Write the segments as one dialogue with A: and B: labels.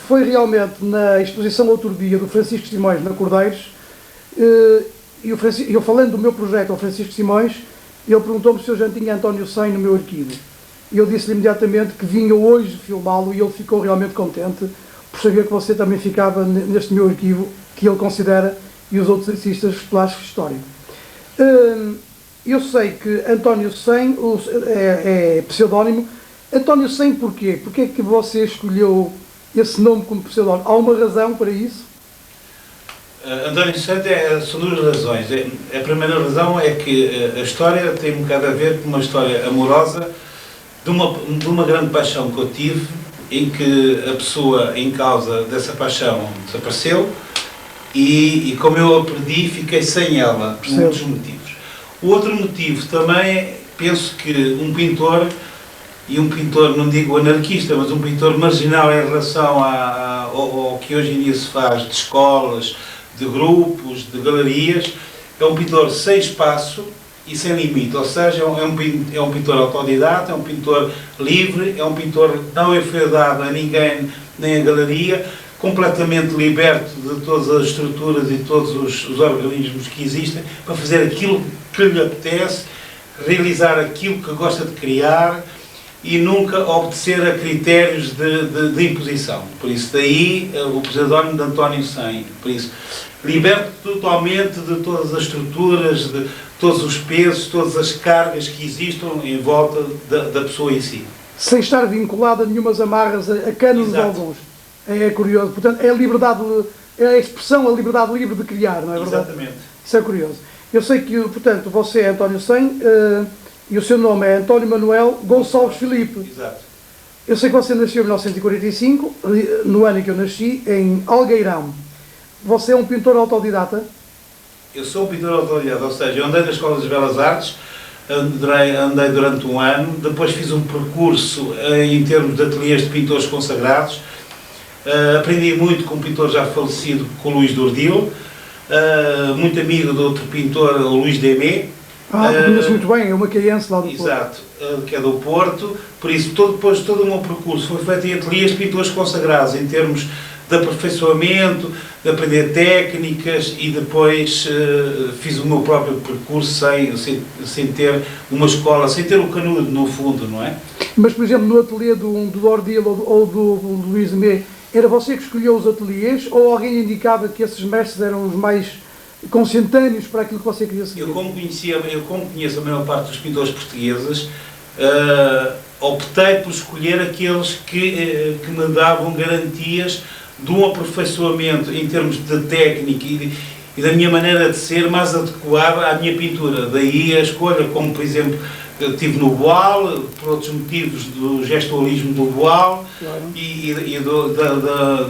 A: Foi realmente na exposição outro dia do Francisco Simões na Cordeiros, eu falando do meu projeto ao Francisco Simões, ele perguntou-me se eu já tinha António Sem no meu arquivo. E eu disse-lhe imediatamente que vinha hoje filmá-lo e ele ficou realmente contente por saber que você também ficava neste meu arquivo, que ele considera, e os outros artistas, plásticos históricos. Eu sei que António Sem é pseudónimo. António Sem porquê? Porquê é que você escolheu esse nome como pseudónimo? Há uma razão para isso?
B: António Sem são duas razões. A primeira razão é que a história tem um bocado a ver com uma história amorosa de uma grande paixão que eu tive, em que a pessoa em causa dessa paixão desapareceu e como eu a perdi, fiquei sem ela, por muitos motivos. O outro motivo também, penso que um pintor, e um pintor, não digo anarquista, mas um pintor marginal em relação ao que hoje em dia se faz de escolas, de grupos, de galerias, é um pintor sem espaço e sem limite, ou seja, é um pintor autodidata, é um pintor livre, é um pintor não enfeudado a ninguém, nem a galeria, completamente liberto de todas as estruturas e todos os organismos que existem, para fazer aquilo que lhe apetece, realizar aquilo que gosta de criar e nunca obedecer a critérios de imposição. Por isso daí o pseudónimo de António Sem. Por isso, liberto totalmente de todas as estruturas, de todos os pesos, todas as cargas que existam em volta da pessoa em si.
A: Sem estar vinculado a nenhumas amarras, a cânones de alguns. É curioso. Portanto, é a liberdade, é a expressão, a liberdade livre de criar, não é verdade?
B: Exatamente.
A: Isso é curioso. Eu sei que, portanto, você é António Sem e o seu nome é António Manuel Gonçalves Filipe.
B: Exato.
A: Eu sei que você nasceu em 1945, no ano em que eu nasci, em Algueirão. Você é um pintor autodidata?
B: Eu sou um pintor autodidata, ou seja, eu andei na Escola das Belas Artes, andei durante um ano, depois fiz um percurso em termos de ateliês de pintores consagrados, aprendi muito com um pintor já falecido, com o Luís Dordil, muito amigo de outro pintor, o Luís Demé.
A: Conheço muito bem, é uma macaense lá do Porto.
B: Exato, que é do Porto, por isso depois todo o meu percurso foi feito em ateliês de pintores consagrados, em termos de aperfeiçoamento, de aprender técnicas e depois fiz o meu próprio percurso sem ter uma escola, sem ter o canudo no fundo, não é?
A: Mas, por exemplo, no ateliê do Dordil ou do Luís Demé, era você que escolheu os ateliês ou alguém indicava que esses mestres eram os mais consentâneos para aquilo que você queria seguir?
B: Eu como conheço a maior parte dos pintores portugueses, optei por escolher aqueles que me davam garantias de um aperfeiçoamento em termos de técnica e da minha maneira de ser mais adequada à minha pintura. Daí a escolha, como por exemplo tive no Boal, por outros motivos do gestualismo do Boal, claro, e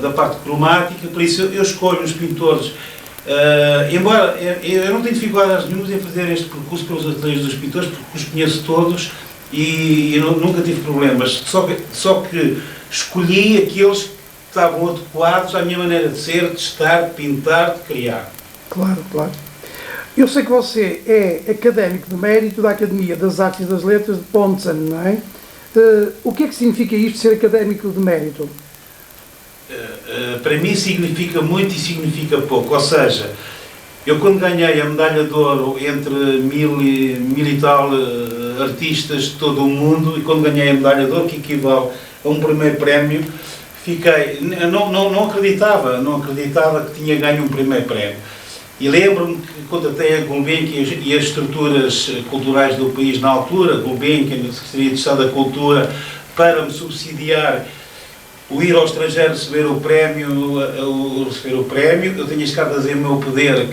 B: da parte cromática. Por isso eu escolho os pintores. Embora eu não tenho dificuldades nenhumas em fazer este percurso pelos ateliês dos pintores, porque os conheço todos e nunca tive problemas, só que escolhi aqueles que estavam adequados à minha maneira de ser, de estar, de pintar, de criar.
A: Claro, claro. Eu sei que você é académico de mérito da Academia das Artes e das Letras de Pontzen, não é? O que é que significa isto, ser académico de mérito?
B: Para mim significa muito e significa pouco, ou seja, eu quando ganhei a medalha de ouro entre mil e tal artistas de todo o mundo, e quando ganhei a medalha de ouro, que equivale a um primeiro prémio, não acreditava que tinha ganho um primeiro prémio. E lembro-me que contatei a Gulbenkian e as estruturas culturais do país na altura, a Gulbenkian, a Secretaria de Estado da Cultura, para me subsidiar o ir ao estrangeiro receber o prémio. Eu tenho as cartas em meu poder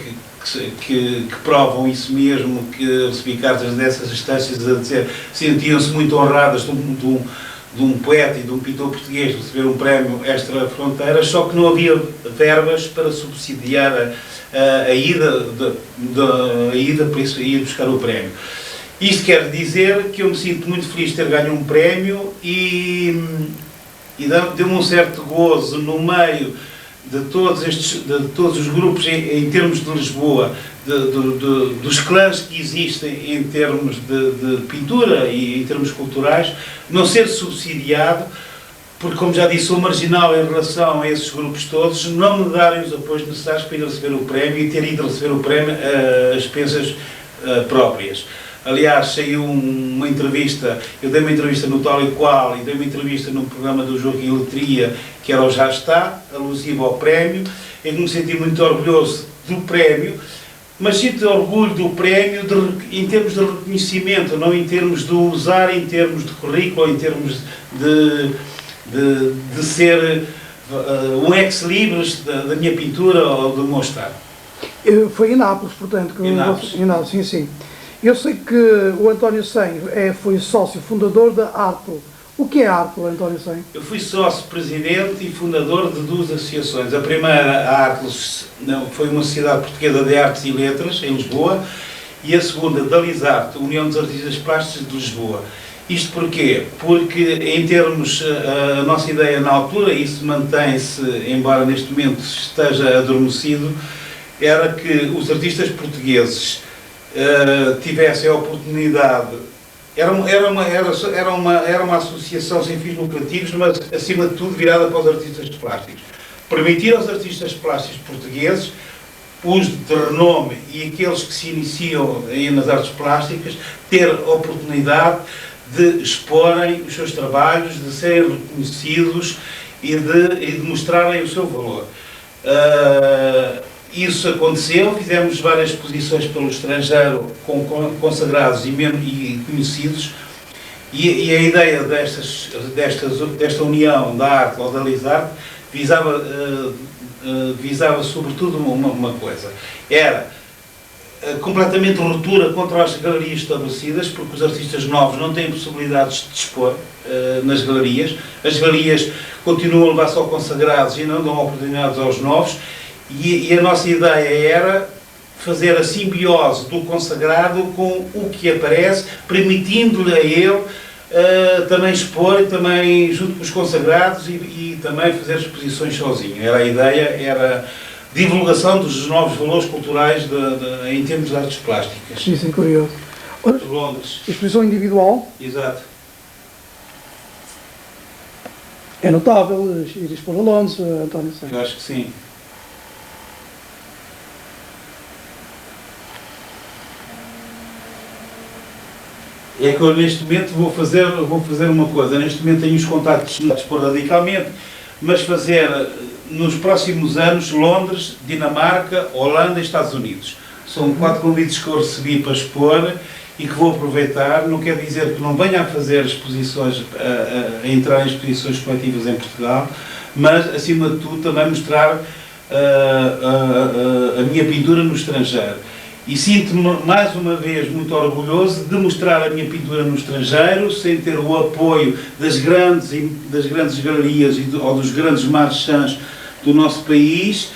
B: que provam isso mesmo, que recebi cartas dessas instâncias a dizer sentiam-se muito honradas de um poeta e de um pintor português receber um prémio extra-fronteiras, só que não havia verbas para subsidiar a ida, por isso ir buscar o prémio. Isto quer dizer que eu me sinto muito feliz de ter ganho um prémio e deu-me um certo gozo no meio de todos os grupos em termos de Lisboa, dos clãs que existem em termos de pintura e em termos culturais, não ser subsidiado porque, como já disse, sou marginal em relação a esses grupos todos, não me darem os apoios necessários para ir receber o prémio e ter ido receber o prémio às expensas próprias. Aliás, saiu uma entrevista, eu dei uma entrevista no Tal e Qual e dei uma entrevista num programa do Jogo e Letria, que era o Já Está, alusivo ao prémio, em que me senti muito orgulhoso do prémio, mas sinto orgulho do prémio em termos de reconhecimento, não em termos de usar, em termos de currículo, em termos de ser um ex-libris da minha pintura ou do meu estado.
A: Foi em Nápoles, portanto.
B: Em Nápoles.
A: Em Nápoles, sim, sim. Eu sei que o António Sem foi sócio fundador da Artel. O que é a Artel, António Sem?
B: Eu fui sócio-presidente e fundador de duas associações. A primeira, a Artel, foi uma sociedade portuguesa de artes e letras, em Lisboa, e a segunda, da Lisarte, União dos Artistas Plásticos de Lisboa. Isto porquê? Porque, em termos, a nossa ideia na altura, e isso mantém-se, embora neste momento esteja adormecido, era que os artistas portugueses tivessem a oportunidade. Era uma associação sem fins lucrativos, mas acima de tudo virada para os artistas plásticos. Permitir aos artistas plásticos portugueses, os de renome e aqueles que se iniciam nas artes plásticas, ter a oportunidade de exporem os seus trabalhos, de serem reconhecidos e de mostrarem o seu valor. Isso aconteceu, fizemos várias exposições pelo estrangeiro com consagrados e conhecidos, e a ideia desta união da arte ou da Lisarte visava sobretudo uma coisa, era completamente ruptura contra as galerias estabelecidas, porque os artistas novos não têm possibilidades de expor nas galerias, as galerias continuam a levar só consagrados e não dão oportunidades aos novos. E a nossa ideia era fazer a simbiose do consagrado com o que aparece, permitindo-lhe a ele também expor, e também junto com os consagrados e também fazer exposições sozinho. Era a ideia, era divulgação dos novos valores culturais em termos de artes plásticas.
A: Sim, sim, curioso.
B: Londres.
A: Exposição individual.
B: Exato.
A: É notável ir expor a Londres, António Sem.
B: Eu acho que sim. É que eu neste momento vou fazer uma coisa, neste momento tenho os contactos por radicalmente, mas fazer nos próximos anos Londres, Dinamarca, Holanda e Estados Unidos. São 4 convites que eu recebi para expor e que vou aproveitar. Não quer dizer que não venha a fazer exposições, a entrar em exposições coletivas em Portugal, mas acima de tudo também mostrar a minha pintura no estrangeiro. E sinto-me, mais uma vez, muito orgulhoso de mostrar a minha pintura no estrangeiro, sem ter o apoio das grandes galerias ou dos grandes marchands do nosso país,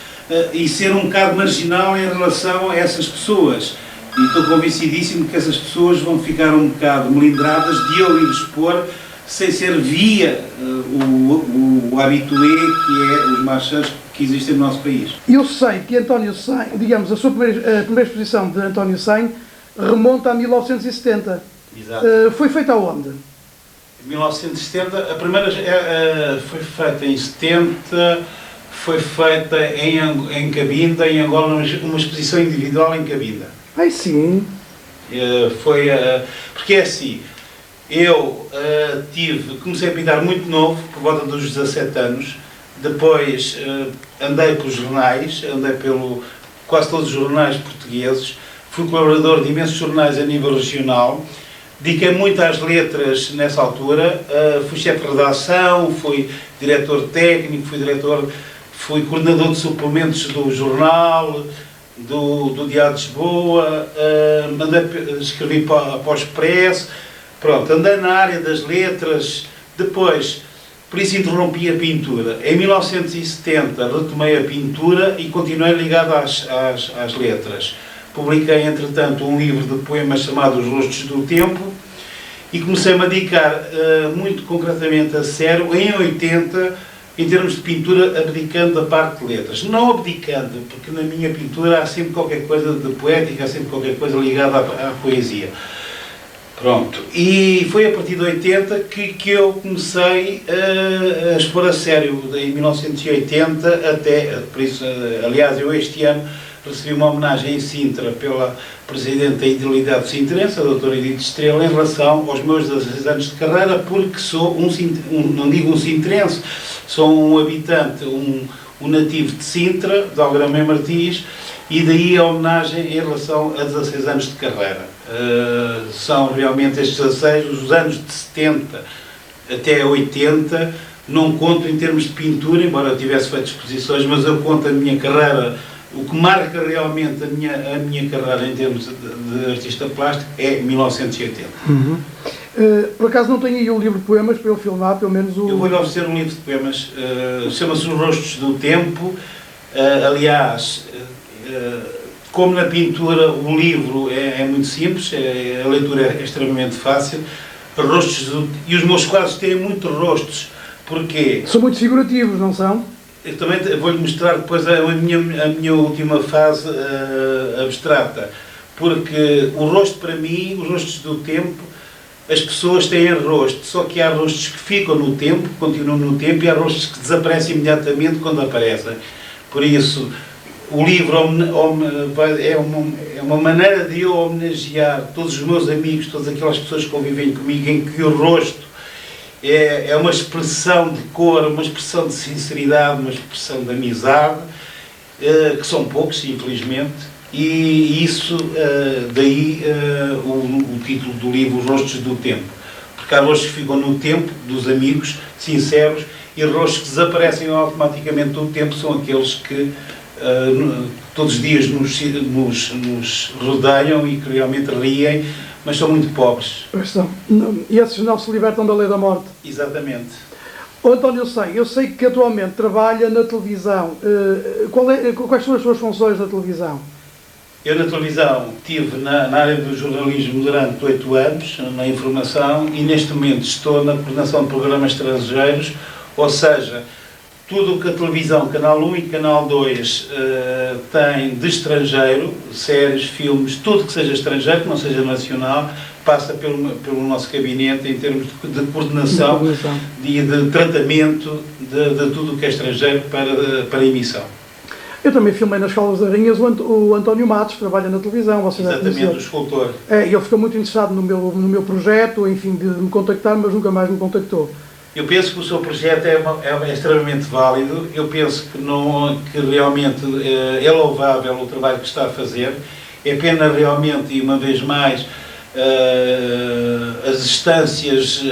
B: e ser um bocado marginal em relação a essas pessoas. E estou convencidíssimo que essas pessoas vão ficar um bocado melindradas de eu ir expor, sem ser via o habitué, que é os marchands que existem no nosso país.
A: Eu sei que António Sem, digamos, a primeira exposição de António Sem remonta a 1970.
B: Exato.
A: Foi feita aonde?
B: Em 1970, a primeira foi feita em 70, foi feita em Cabinda, em Angola, uma exposição individual em Cabinda.
A: Ai sim.
B: Porque é assim, eu comecei a pintar muito novo, por volta dos 17 anos. Depois andei pelos jornais, quase todos os jornais portugueses, fui colaborador de imensos jornais a nível regional, dediquei muito às letras nessa altura, fui chefe de redação, fui diretor técnico, fui coordenador de suplementos do jornal, do Diário de Lisboa, escrevi para o Expresso, pronto, andei na área das letras. Depois, por isso interrompi a pintura. Em 1970 retomei a pintura e continuei ligado às letras. Publiquei, entretanto, um livro de poemas chamado Os Rostos do Tempo e comecei-me a dedicar muito concretamente a sério, em 80, em termos de pintura, abdicando da parte de letras. Não abdicando, porque na minha pintura há sempre qualquer coisa de poética, há sempre qualquer coisa ligada à poesia. Pronto, e foi a partir de 80 que eu comecei a expor a sério, em 1980 até, por isso, aliás, eu este ano recebi uma homenagem em Sintra pela Presidente da Idealidade Sintrense, a doutora Edith Estrela, em relação aos meus 16 anos de carreira, porque sou não digo um sintrense, sou um habitante, um nativo de Sintra, de Algrama e Martins, e daí a homenagem em relação a 16 anos de carreira. São realmente estes 16, os anos de 70 até 80, não conto em termos de pintura, embora eu tivesse feito exposições, mas eu conto a minha carreira, o que marca realmente a minha carreira em termos de artista plástico é 1980.
A: Uhum. Por acaso não tenho aí um livro de poemas para eu filmar, pelo menos o...
B: Eu vou-lhe oferecer um livro de poemas, chama-se Os Rostos do Tempo, aliás... como na pintura o livro é muito simples, a leitura é extremamente fácil, e os meus quadros têm muitos rostos, porque...
A: São muito figurativos, não são?
B: Eu também vou-lhe mostrar depois a minha última fase abstrata, porque o rosto para mim, os rostos do tempo, as pessoas têm rosto, só que há rostos que ficam no tempo, continuam no tempo, e há rostos que desaparecem imediatamente quando aparecem. Por isso, o livro é uma maneira de eu homenagear todos os meus amigos, todas aquelas pessoas que convivem comigo, em que o rosto é uma expressão de cor, uma expressão de sinceridade, uma expressão de amizade, que são poucos, infelizmente, e isso, daí o título do livro, Os Rostos do Tempo. Porque há rostos que ficam no tempo, dos amigos, sinceros, e rostos que desaparecem automaticamente do tempo, são aqueles que todos os dias nos rodeiam e que realmente riem, mas são muito pobres.
A: Pois são. E esses não se libertam da lei da morte.
B: Exatamente.
A: Oh, António, eu sei que atualmente trabalha na televisão. Quais são as suas funções na televisão?
B: Eu na televisão estive na área do jornalismo durante 8 anos, na informação, e neste momento estou na coordenação de programas estrangeiros, ou seja, tudo o que a televisão, Canal 1 e Canal 2 tem de estrangeiro, séries, filmes, tudo que seja estrangeiro, que não seja nacional, passa pelo nosso gabinete em termos de coordenação e de tratamento de tudo o que é estrangeiro para emissão.
A: Eu também filmei nas Caldas da Rainhas o António Matos, que trabalha na televisão. Você
B: exatamente, o escultor.
A: Ele ficou muito interessado no meu projeto, enfim, de me contactar, mas nunca mais me contactou.
B: Eu penso que o seu projeto é extremamente válido, eu penso que realmente é louvável o trabalho que está a fazer, é pena realmente, e uma vez mais, as instâncias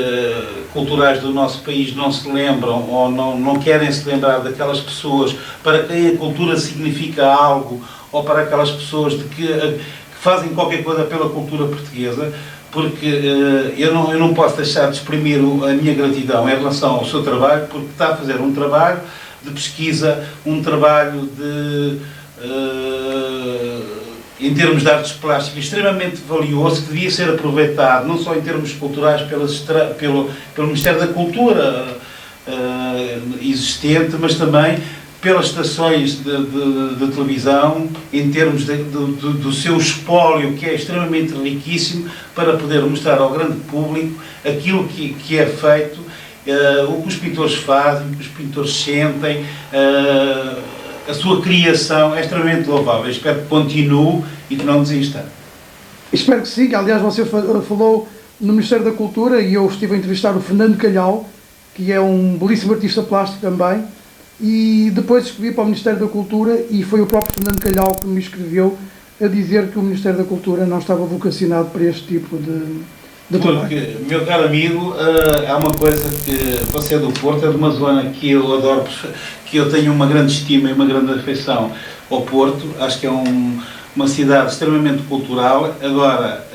B: culturais do nosso país não se lembram ou não querem se lembrar daquelas pessoas para quem a cultura significa algo, ou para aquelas pessoas que fazem qualquer coisa pela cultura portuguesa, porque eu não posso deixar de exprimir a minha gratidão em relação ao seu trabalho, porque está a fazer um trabalho de pesquisa, um trabalho em termos de artes plásticas extremamente valioso, que devia ser aproveitado, não só em termos culturais pelo Ministério da Cultura existente, mas também pelas estações de televisão, em termos do seu espólio, que é extremamente riquíssimo, para poder mostrar ao grande público aquilo que é feito, o que os pintores fazem, o que os pintores sentem, a sua criação é extremamente louvável. Espero que continue e que não desista.
A: Espero que sim. Aliás, você falou no Ministério da Cultura e eu estive a entrevistar o Fernando Calhau, que é um belíssimo artista plástico também, e depois escrevi para o Ministério da Cultura e foi o próprio Fernando Calhau que me escreveu a dizer que o Ministério da Cultura não estava vocacionado para este tipo de trabalho.
B: Porque, meu caro amigo, há uma coisa que você é do Porto, é de uma zona que eu adoro, que eu tenho uma grande estima e uma grande afeição ao Porto. Acho que é uma cidade extremamente cultural. Agora,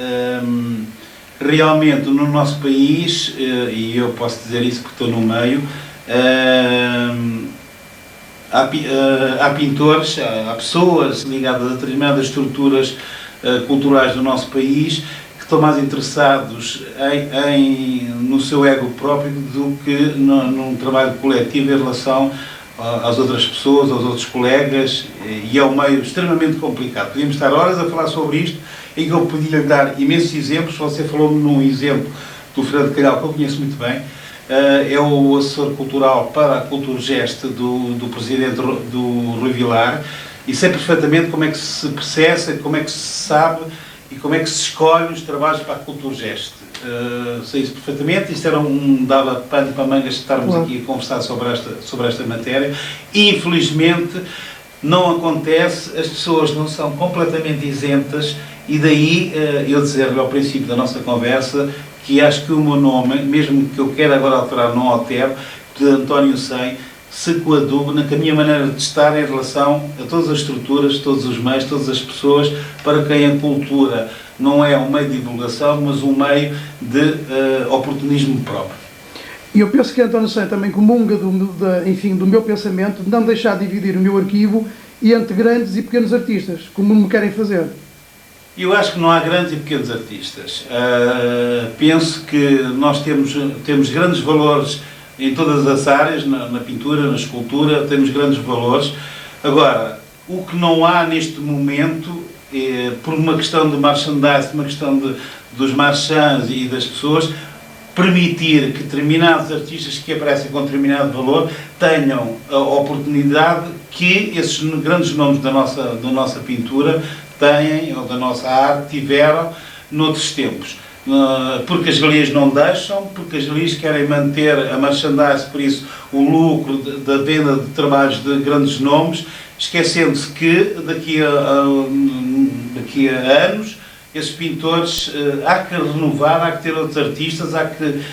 B: realmente no nosso país, e eu posso dizer isso porque estou no meio, há pintores, há pessoas ligadas a determinadas estruturas culturais do nosso país que estão mais interessados no seu ego próprio do que num trabalho coletivo em relação às outras pessoas, aos outros colegas, e é um meio extremamente complicado. Podíamos estar horas a falar sobre isto, e que eu podia lhe dar imensos exemplos. Você falou-me num exemplo do Fernando Calhau, que eu conheço muito bem, é o assessor cultural para a Culturgest do presidente do Rui Vilar, e sei perfeitamente como é que se processa, como é que se sabe e como é que se escolhe os trabalhos para a Culturgest. Sei isso perfeitamente. Isto dava pano para mangas estarmos aqui a conversar sobre esta matéria. E, infelizmente, não acontece, as pessoas não são completamente isentas, e daí eu dizer-lhe ao princípio da nossa conversa que acho que o meu nome, mesmo que eu queira agora alterar, não altero, de António Sem, se coaduna com a minha maneira de estar em relação a todas as estruturas, todos os meios, todas as pessoas, para quem a cultura não é um meio de divulgação, mas um meio de oportunismo próprio.
A: E eu penso que António Sem também comunga do meu pensamento de não deixar de dividir o meu arquivo entre grandes e pequenos artistas, como me querem fazer.
B: Eu acho que não há grandes e pequenos artistas. Penso que nós temos grandes valores em todas as áreas, na pintura, na escultura, temos grandes valores. Agora, o que não há neste momento, por uma questão de merchandise, uma questão dos marchands e das pessoas, permitir que determinados artistas que aparecem com determinado valor tenham a oportunidade que esses grandes nomes da nossa pintura têm, ou da nossa arte, tiveram noutros tempos. Porque as galerias não deixam, porque as galerias querem manter a merchandise, por isso o lucro da venda de trabalhos de grandes nomes, esquecendo-se que daqui a anos esses pintores há que renovar, há que ter outros artistas, há que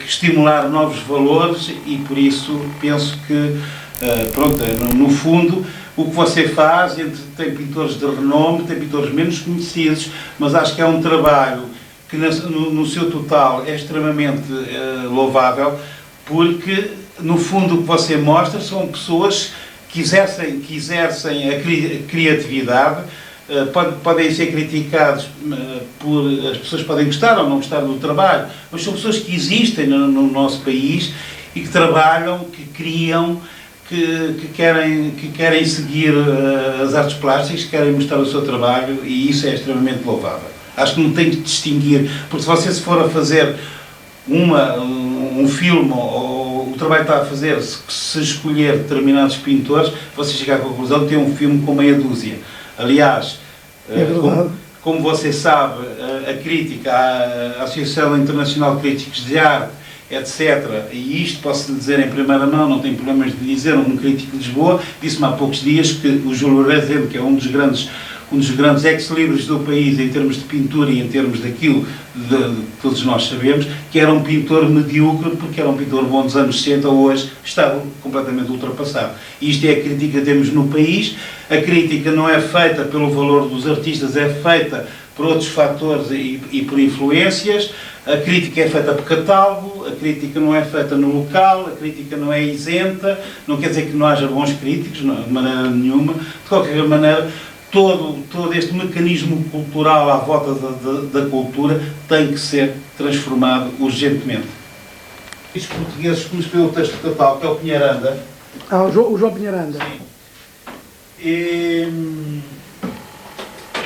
B: estimular novos valores, e por isso penso que, no fundo, o que você faz, tem pintores de renome, tem pintores menos conhecidos, mas acho que é um trabalho que no seu total é extremamente louvável, porque no fundo o que você mostra são pessoas que exercem a criatividade. Podem ser criticados as pessoas podem gostar ou não gostar do trabalho, mas são pessoas que existem no nosso país e que trabalham, que criam, que querem seguir as artes plásticas, que querem mostrar o seu trabalho, e isso é extremamente louvável. Acho que não tem que distinguir, porque se você for a fazer um filme, ou o trabalho que está a fazer, se escolher determinados pintores, você chega à conclusão de ter um filme com meia dúzia. Aliás, como você sabe, a crítica, a Associação Internacional de Críticos de Arte, etc., e isto posso lhe dizer em primeira mão, não tenho problemas de dizer, um crítico de Lisboa disse-me há poucos dias que o Júlio Rezende, que é um dos grandes ex-libris do país em termos de pintura e em termos daquilo que todos nós sabemos, que era um pintor medíocre, porque era um pintor bom dos anos 60, hoje está completamente ultrapassado. E isto é a crítica que temos no país. A crítica não é feita pelo valor dos artistas, é feita por outros fatores e por influências. A crítica é feita por catálogo, a crítica não é feita no local, a crítica não é isenta, não quer dizer que não haja bons críticos, de maneira nenhuma. De qualquer maneira, todo este mecanismo cultural à volta da cultura tem que ser transformado urgentemente. Os portugueses que nos pelo texto do catálogo, que é o Pinheiranda.
A: O João Pinheiranda.
B: Sim. E,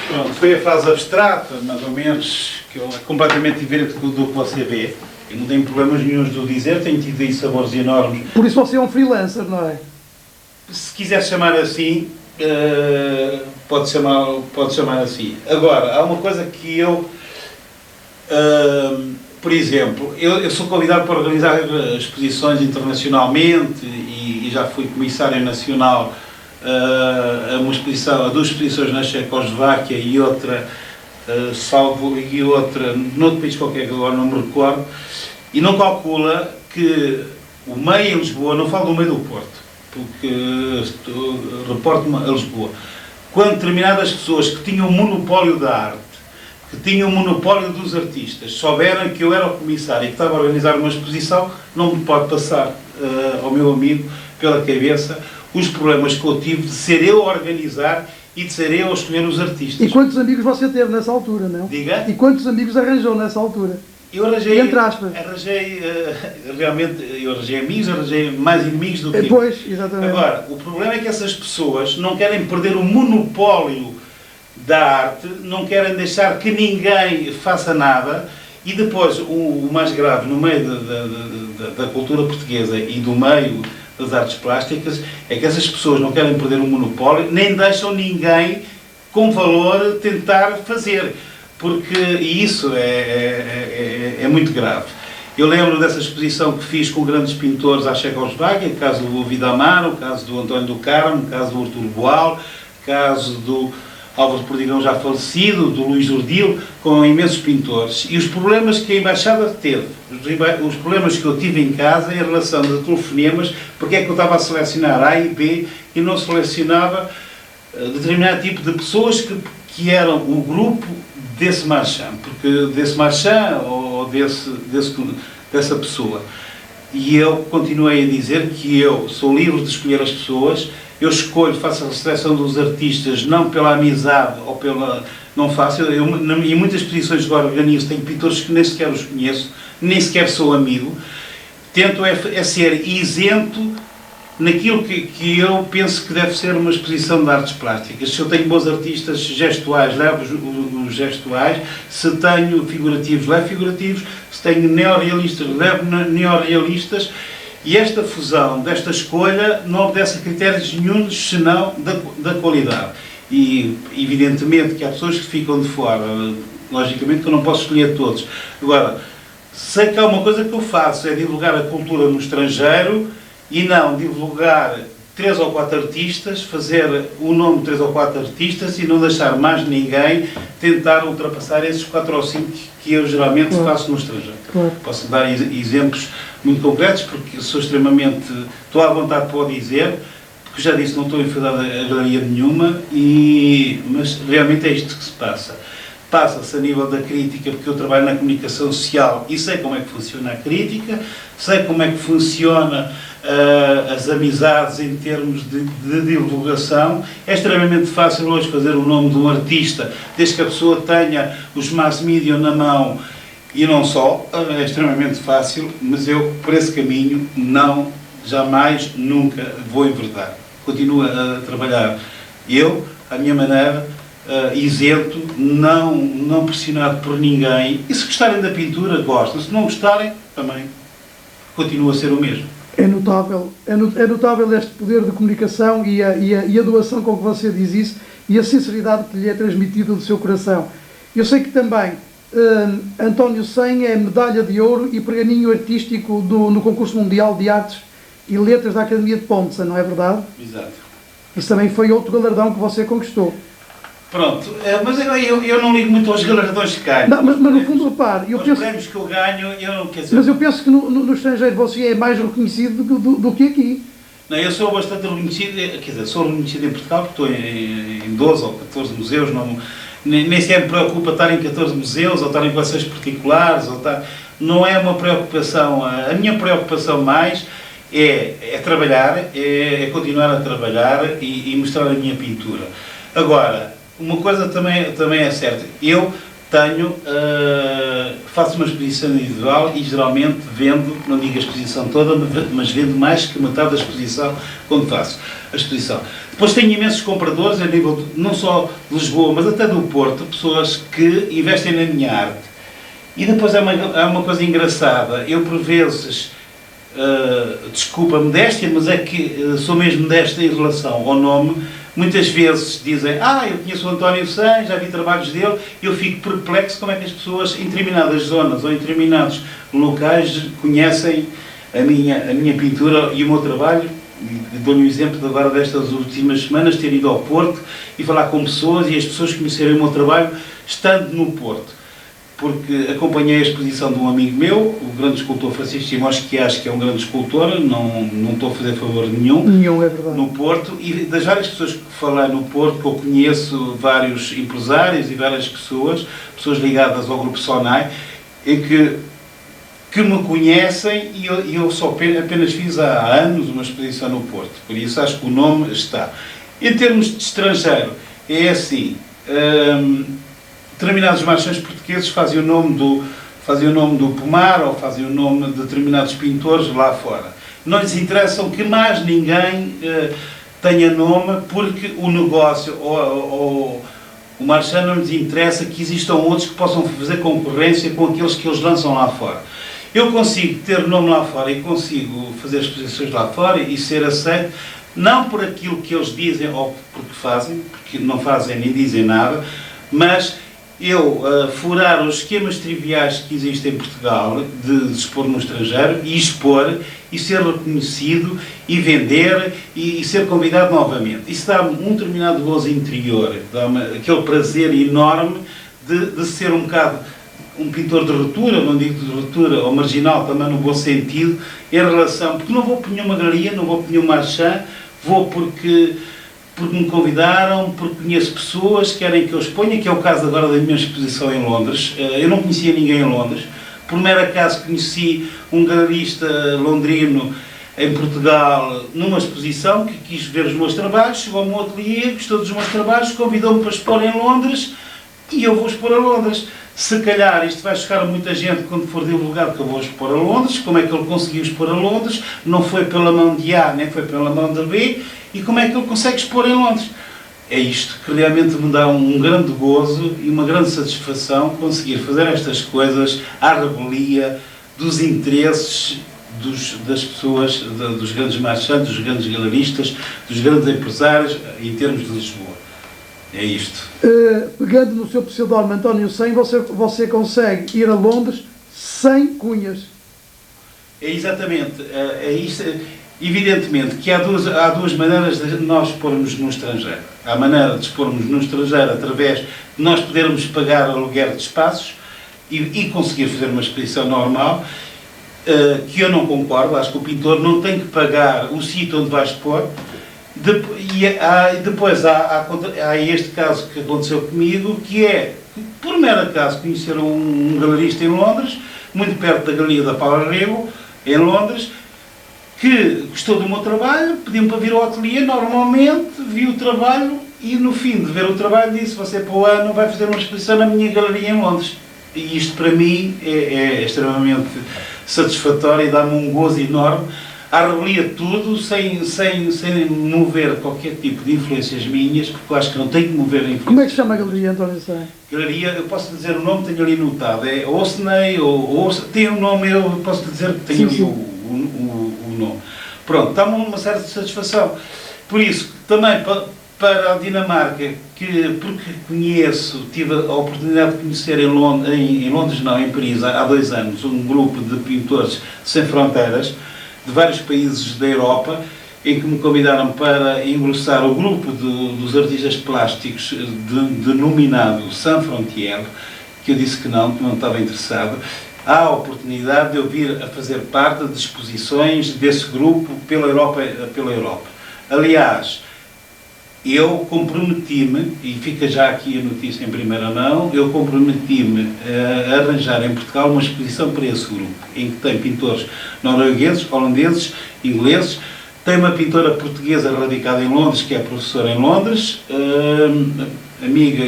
B: pronto, foi a frase abstrata, mais ou menos, que é completamente diferente do que você vê. Eu não tenho problemas nenhuns de o dizer, tenho tido aí sabores enormes.
A: Por isso você é um freelancer, não é?
B: Se quiser chamar assim, pode chamar assim. Agora, há uma coisa que eu, por exemplo, eu sou convidado para organizar exposições internacionalmente e já fui comissário nacional a duas exposições na Checoslováquia e outra noutro país qualquer que agora não me recordo, e não calcula que o meio em Lisboa, não falo do meio do Porto, porque reporto-me a Lisboa, quando determinadas pessoas que tinham o monopólio da arte, que tinham o monopólio dos artistas, souberam que eu era o comissário e que estava a organizar uma exposição, não me pode passar ao meu amigo pela cabeça os problemas que eu tive de ser eu a organizar e de ser eu a escolher os artistas.
A: E quantos amigos você teve nessa altura, não?
B: Diga?
A: E quantos amigos arranjou nessa altura?
B: Eu arranjei,
A: entre aspas.
B: Realmente, eu arranjei amigos, arranjei mais inimigos do que...
A: Pois, exatamente.
B: Agora, o problema é que essas pessoas não querem perder o monopólio da arte, não querem deixar que ninguém faça nada, e depois, o mais grave, no meio da cultura portuguesa e do meio das artes plásticas, é que essas pessoas não querem perder o monopólio, nem deixam ninguém com valor tentar fazer. Porque isso é muito grave. Eu lembro dessa exposição que fiz com grandes pintores à Checoslováquia, o caso do Ovidio Amaro, o caso do António do Carmo, o caso do Arturo Boal, o caso do Álvaro Perdigão já falecido, do Luís Urdil, com imensos pintores. E os problemas que a Embaixada teve, os problemas que eu tive em casa em relação a telefonemas, porque é que eu estava a selecionar A e B e não selecionava determinado tipo de pessoas que eram o grupo desse marchand, porque desse marchand ou dessa pessoa. E eu continuei a dizer que eu sou livre de escolher as pessoas, eu escolho, faço a seleção dos artistas não pela amizade ou pela... não faço, em muitas exposições que agora organizo tenho pintores que nem sequer os conheço, nem sequer sou amigo, tento é ser isento naquilo que eu penso que deve ser uma exposição de artes plásticas. Se eu tenho bons artistas gestuais, levo os gestuais. Se tenho figurativos, levo figurativos. Se tenho neorrealistas, levo neorrealistas. E esta fusão, desta escolha, não obedece a critérios nenhum, senão da qualidade. E, evidentemente, que há pessoas que ficam de fora. Logicamente que eu não posso escolher todos. Agora, sei que há uma coisa que eu faço, é divulgar a cultura no estrangeiro, e não divulgar 3 ou 4 artistas, fazer o nome de 3 ou 4 artistas e não deixar mais ninguém tentar ultrapassar esses 4 ou 5 que eu geralmente faço no estrangeiro.
A: Claro.
B: Posso dar exemplos muito concretos, porque sou extremamente... estou à vontade para o dizer, porque já disse, não estou enfadado a galeria nenhuma, mas realmente é isto que se passa. Passa-se a nível da crítica, porque eu trabalho na comunicação social e sei como é que funciona a crítica, sei como é que funciona as amizades em termos de divulgação. É extremamente fácil hoje fazer o nome de um artista, desde que a pessoa tenha os mass media na mão e não só. É extremamente fácil, mas eu, por esse caminho, não, jamais, nunca vou enverdar. Continuo a trabalhar eu, à minha maneira, isento, não pressionado por ninguém. E se gostarem da pintura, gostam. Se não gostarem, também continua a ser o mesmo.
A: É notável este poder de comunicação e a doação com que você diz isso e a sinceridade que lhe é transmitida do seu coração. Eu sei que também António Sem é medalha de ouro e pergaminho artístico no concurso mundial de artes e letras da Academia de Ponza, não é verdade?
B: Exato.
A: Isso também foi outro galardão que você conquistou.
B: Pronto, mas eu não ligo muito aos galardões que ganho.
A: Não, mas no fundo, repare,
B: os prémios que eu ganho, eu não quero dizer...
A: Mas eu penso que no estrangeiro você é mais reconhecido do que aqui.
B: Não, eu sou bastante reconhecido, quer dizer, sou reconhecido em Portugal, porque estou em 12 ou 14 museus, nem sequer me preocupa estar em 14 museus, ou estar em coleções particulares, não é uma preocupação. A minha preocupação mais é trabalhar, é continuar a trabalhar e mostrar a minha pintura. Agora, uma coisa também é certa, eu faço uma exposição individual e geralmente vendo, não digo a exposição toda, mas vendo mais que metade da exposição quando faço a exposição. Depois tenho imensos compradores a nível não só de Lisboa, mas até do Porto, pessoas que investem na minha arte. E depois há uma coisa engraçada, eu por vezes, desculpa a modéstia, mas é que sou mesmo modesta em relação ao nome. Muitas vezes dizem, eu conheço o António Sem, já vi trabalhos dele, e eu fico perplexo como é que as pessoas em determinadas zonas ou em determinados locais conhecem a minha pintura e o meu trabalho. Dou-lhe o exemplo de agora destas últimas semanas, ter ido ao Porto e falar com pessoas e as pessoas conhecerem o meu trabalho estando no Porto. Porque acompanhei a exposição de um amigo meu, o grande escultor Francisco Simões, que acho que é um grande escultor, não estou a fazer favor nenhum,
A: é verdade.
B: No Porto, e das várias pessoas que falei no Porto, que eu conheço vários empresários e várias pessoas ligadas ao Grupo Sonai, e que me conhecem, e eu só apenas fiz há anos uma exposição no Porto, por isso acho que o nome está. Em termos de estrangeiro, é assim... determinados marchands portugueses fazem o nome fazem o nome do pomar ou fazem o nome de determinados pintores lá fora. Não lhes interessam que mais ninguém tenha nome, porque o negócio ou o marchand não lhes interessa que existam outros que possam fazer concorrência com aqueles que eles lançam lá fora. Eu consigo ter nome lá fora e consigo fazer exposições lá fora e ser aceito, não por aquilo que eles dizem ou porque fazem, porque não fazem nem dizem nada, mas eu furar os esquemas triviais que existem em Portugal de expor no estrangeiro e expor e ser reconhecido e vender e ser convidado novamente. Isso dá-me um determinado gozo interior, dá-me aquele prazer enorme de ser um bocado um pintor de ruptura, não digo de ruptura, ou marginal também no bom sentido, em relação, porque não vou por nenhuma galeria, não vou por nenhum marchand, vou porque me convidaram, porque conheço pessoas que querem que eu exponha, que é o caso agora da minha exposição em Londres. Eu não conhecia ninguém em Londres, por mero acaso conheci um galerista londrino em Portugal numa exposição que quis ver os meus trabalhos, chegou ao meu ateliê, gostou dos meus trabalhos, convidou-me para expor em Londres e eu vou expor a Londres. Se calhar isto vai chegar a muita gente quando for divulgado que eu vou expor a Londres, como é que ele conseguiu expor a Londres, não foi pela mão de A, nem foi pela mão de B, e como é que ele consegue expor em Londres. É isto que realmente me dá um grande gozo e uma grande satisfação conseguir fazer estas coisas à revelia dos interesses das pessoas, dos grandes marchantes, dos grandes galeristas, dos grandes empresários, em termos de Lisboa. É isto.
A: Pegando no seu pseudónimo António Sem, você consegue ir a Londres sem cunhas.
B: É exatamente. É isto. Evidentemente que há duas maneiras de nós expormos no estrangeiro. Há a maneira de expormos no estrangeiro através de nós podermos pagar aluguer de espaços e conseguir fazer uma exposição normal, que eu não concordo. Acho que o pintor não tem que pagar o sítio onde vai expor. Depois há este caso que aconteceu comigo, que é, por mero acaso, conhecer um galerista em Londres, muito perto da Galeria da Paula Rego, em Londres, que gostou do meu trabalho, pediu-me para vir ao ateliê, normalmente vi o trabalho e no fim de ver o trabalho disse: você para o ano vai fazer uma exposição na minha galeria em Londres. E isto para mim é extremamente satisfatório e dá-me um gozo enorme. À revelia tudo, sem mover qualquer tipo de influências minhas, porque eu acho que não tenho que mover influências.
A: Como é que se chama a galeria, António Sem?
B: Galeria, eu posso dizer o nome, tenho ali notado, é Osney, tem um nome, eu posso dizer que tenho ali o nome. Pronto, dá-me uma certa satisfação. Por isso, também para a Dinamarca, porque conheço, tive a oportunidade de conhecer em Londres não, em Paris, há 2 anos, um grupo de pintores sem fronteiras, de vários países da Europa, em que me convidaram para engrossar o grupo dos artistas plásticos denominado Sans Frontières, que eu disse que não estava interessado. Há a oportunidade de eu vir a fazer parte de exposições desse grupo pela Europa. Aliás, eu comprometi-me, e fica já aqui a notícia em primeira mão, eu comprometi-me a arranjar em Portugal uma exposição para esse grupo, em que tem pintores noruegueses, holandeses, ingleses, tem uma pintora portuguesa radicada em Londres, que é professora em Londres, amiga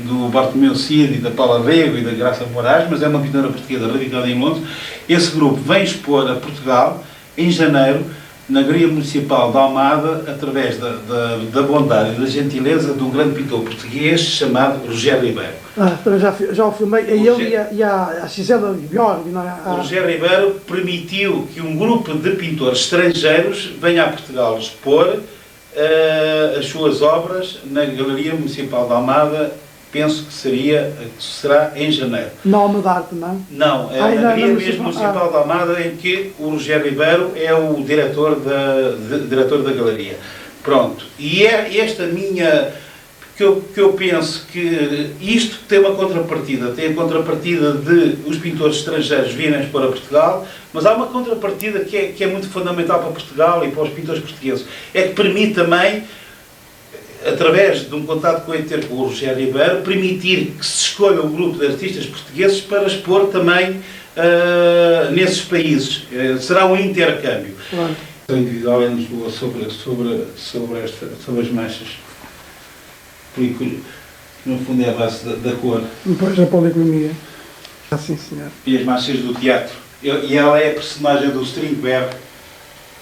B: do Bartomeu Cid e da Paula Rego e da Graça Moraes, mas é uma pintora portuguesa radicada em Londres. Esse grupo vem expor a Portugal em janeiro, na Galeria Municipal de Almada, através da bondade e da gentileza de um grande pintor português chamado Rogério Ribeiro.
A: Já o filmei, a ele e a Gisela Bjorg.
B: O Rogério Ribeiro permitiu que um grupo de pintores estrangeiros venha a Portugal expor as suas obras na Galeria Municipal de Almada. Penso que será em janeiro.
A: Na Alma de Arte, não?
B: Não, é na Galeria Municipal de Almada, em que o Rogério Ribeiro é o diretor da galeria. Pronto. E é esta minha... que eu penso que isto tem uma contrapartida. Tem a contrapartida de os pintores estrangeiros virem expor a Portugal, mas há uma contrapartida que é muito fundamental para Portugal e para os pintores portugueses. É que permite também, através de um contato que eu ter com o Rogério Ribeiro, permitir que se escolha um grupo de artistas portugueses para expor também nesses países. Será um intercâmbio.
A: Claro.
B: Individual em Lisboa sobre as manchas. Porque, no fundo, é a base da cor.
A: Depois a policromia. Ah, sim, senhor.
B: E as marchas do teatro. E ela é a personagem do Strindberg,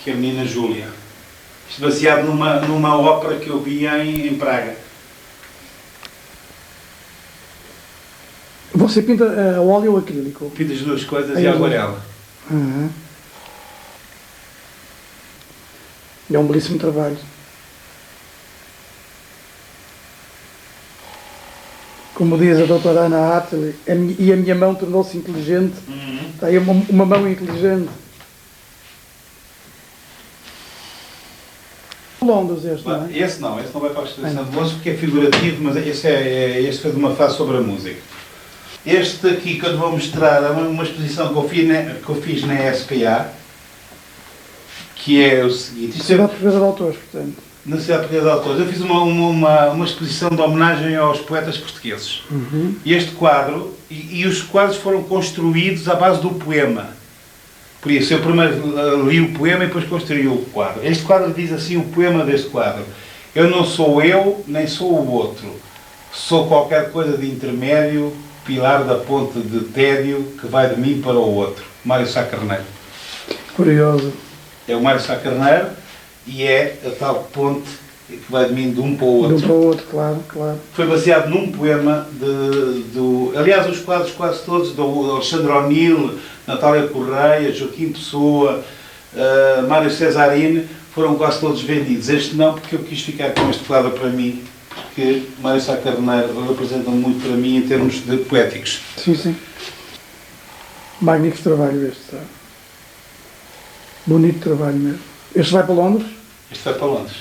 B: que é a menina Júlia. Isto baseado numa ópera que eu vi em Praga.
A: Você pinta a óleo ou acrílico?
B: Pinto as duas coisas
A: Aí
B: e a
A: eu vou.
B: aguarela.
A: Uhum. É um belíssimo trabalho. Como diz a doutora Ana Attali, e a minha mão tornou-se inteligente. Está aí uma mão inteligente. Londres este, não é?
B: Esse não vai para a exposição de Londres porque é figurativo, mas este foi de uma fase sobre a música. Este aqui que eu lhe vou mostrar é uma exposição que eu fiz na SPA, que é o seguinte.
A: Sociedade Portuguesa de Autores, portanto.
B: Na Sociedade Portuguesa de Autores. Eu fiz uma exposição de homenagem aos poetas portugueses. E este quadro, e os quadros foram construídos à base do poema. Por isso, eu primeiro li o poema e depois construí o quadro. Este quadro diz assim, o poema deste quadro: eu não sou eu, nem sou o outro. Sou qualquer coisa de intermédio, pilar da ponte de tédio que vai de mim para o outro. Mário Sá Carneiro.
A: Curioso.
B: É o Mário Sá Carneiro e é a tal ponte que vai de mim de um para o outro.
A: De um para o outro, claro, claro.
B: Foi baseado num poema aliás, os quadros quase todos, do Alexandre O'Neill, Natália Correia, Joaquim Pessoa, Mário Cesarine, foram quase todos vendidos. Este não, porque eu quis ficar com este quadro para mim, porque Mário Sá Carneiro representa muito para mim em termos de poéticos.
A: Sim, sim. Magnífico trabalho este, sabe? Bonito trabalho mesmo. Este vai para Londres?
B: Este vai para Londres.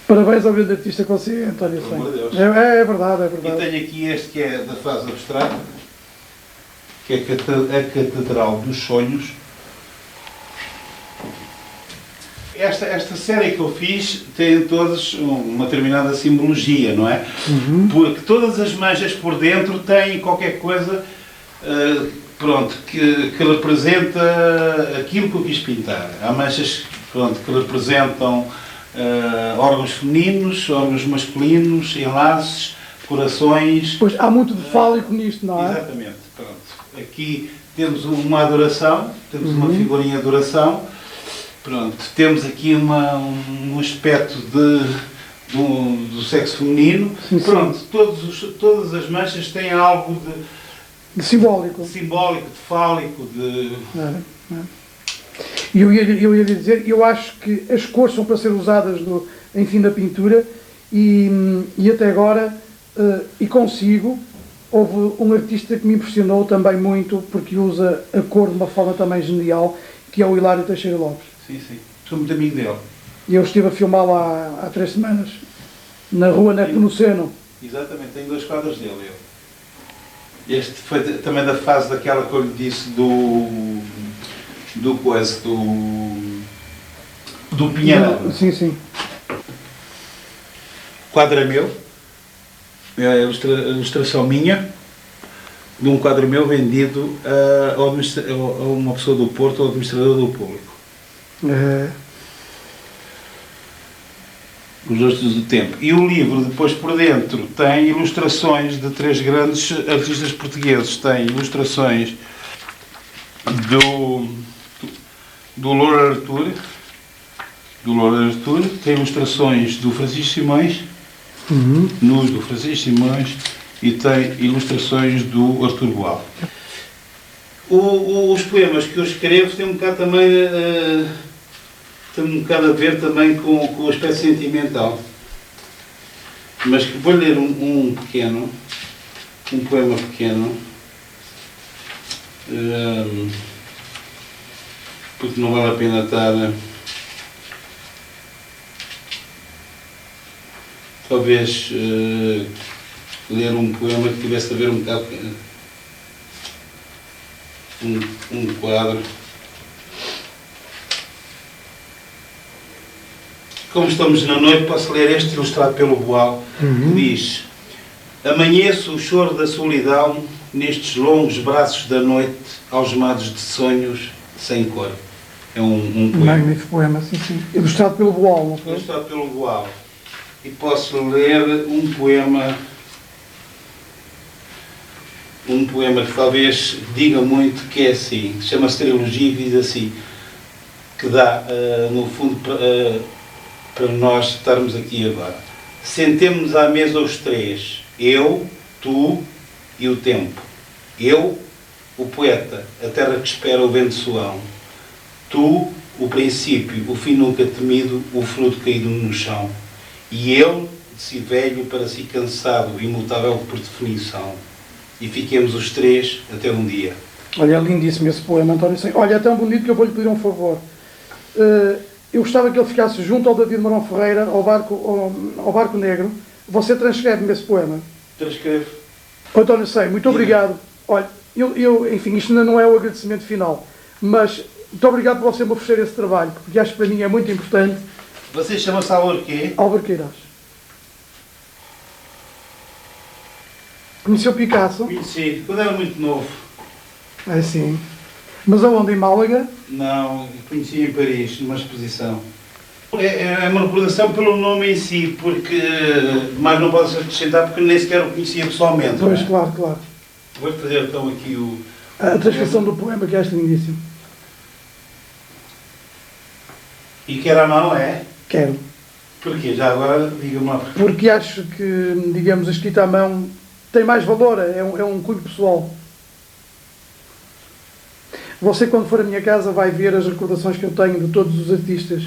A: Parabéns ao grande artista que você é, António
B: Pelo amor de Deus.
A: É verdade, é
B: E
A: verdade.
B: tenho aqui este que é da fase abstrata, que é a Catedral dos Sonhos. Esta série que eu fiz tem todas uma determinada simbologia, não é? Porque todas as manchas por dentro têm qualquer coisa que representa aquilo que eu quis pintar. Há manchas que representam órgãos femininos, órgãos masculinos, enlaces, corações.
A: Pois, há muito de fálico nisto, não é?
B: Exatamente. Pronto. Aqui temos uma adoração, temos uma figurinha de adoração. Pronto. Temos aqui um aspecto do sexo feminino.
A: Sim,
B: pronto. Todas as manchas têm algo
A: De simbólico.
B: de simbólico, de fálico, de...
A: E eu ia lhe dizer, eu acho que as cores são para ser usadas enfim, na pintura e até agora, e consigo, houve um artista que me impressionou também muito porque usa a cor de uma forma também genial, que é o Hilário Teixeira Lopes.
B: Sim. Sou muito amigo dele.
A: E eu estive a filmá-lo há 3 semanas, na rua Nepomuceno.
B: Exatamente, tenho 2 quadros dele. Este foi também da fase daquela que eu lhe disse do Pinheirão.
A: Sim.
B: O quadro é meu, é a ilustração minha, de um quadro meu vendido a uma pessoa do Porto, ao administrador do público. Os Rostos do Tempo. E o livro, depois por dentro, tem ilustrações de 3 grandes artistas portugueses. Tem ilustrações do Louro Artur, tem ilustrações do Francisco Simões, nus do Francisco Simões, e tem ilustrações do Artur Boal. Os poemas que eu escrevo têm um bocado também a ver também com o aspecto sentimental. Mas vou ler um poema pequeno, porque não vale a pena estar talvez ler um poema que tivesse a ver um bocado um quadro. Como estamos na noite, posso ler este ilustrado pelo Boal, que diz: amanheço o choro da solidão nestes longos braços da noite, algemados de sonhos sem cor. É um poema.
A: Magnífico poema, sim. Ilustrado pelo Boal, não foi?
B: Ilustrado pelo Boal. e posso ler um poema que talvez diga muito, que é assim, chama-se Trilogia e diz assim, que dá, no fundo, para nós estarmos aqui agora. Sentemo-nos à mesa os três, eu, tu e o tempo. Eu, o poeta, a terra que espera o vento suão. Tu, o princípio, o fim nunca temido, o fruto caído no chão. E ele, de si velho para si cansado, imutável por definição. E fiquemos os três até um dia.
A: Olha, é lindíssimo esse poema, António Sem. Olha, é tão bonito que eu vou-lhe pedir um favor. Eu gostava que ele ficasse junto ao David Marão Ferreira, ao Barco Negro. Você transcreve-me esse poema.
B: Transcreve.
A: António Sem, muito obrigado. Olha, enfim, isto ainda não é o agradecimento final, mas muito obrigado por você me oferecer esse trabalho, porque acho que para mim é muito importante.
B: Você chama-se Álvaro quê?
A: Álvaro Queiroz. Conheceu Picasso?
B: Conheci, quando era muito novo.
A: É sim. Mas aonde? Em Málaga?
B: Não, conheci em Paris, numa exposição. É uma recordação pelo nome em si, porque mais não posso acrescentar porque nem sequer o conhecia pessoalmente.
A: Pois,
B: não é?
A: claro, claro.
B: Vou fazer então aqui
A: A transcrição do poema, que acho lindíssimo.
B: E quer a mão, é?
A: Quero.
B: Porquê? Já agora, diga-me lá.
A: Porque acho que, digamos, a escrita à mão tem mais valor, é um cunho pessoal. Você, quando for à minha casa, vai ver as recordações que eu tenho de todos os artistas.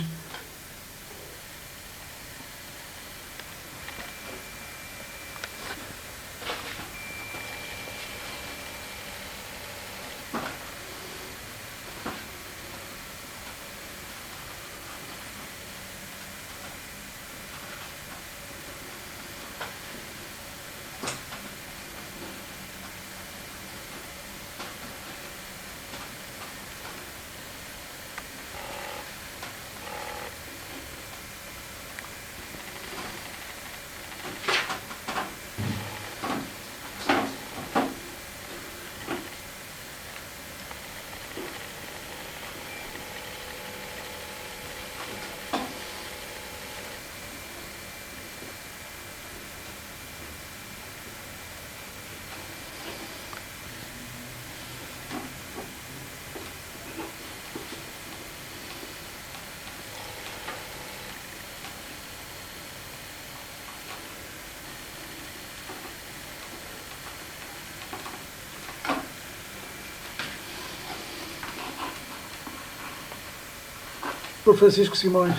A: Por Francisco Simões.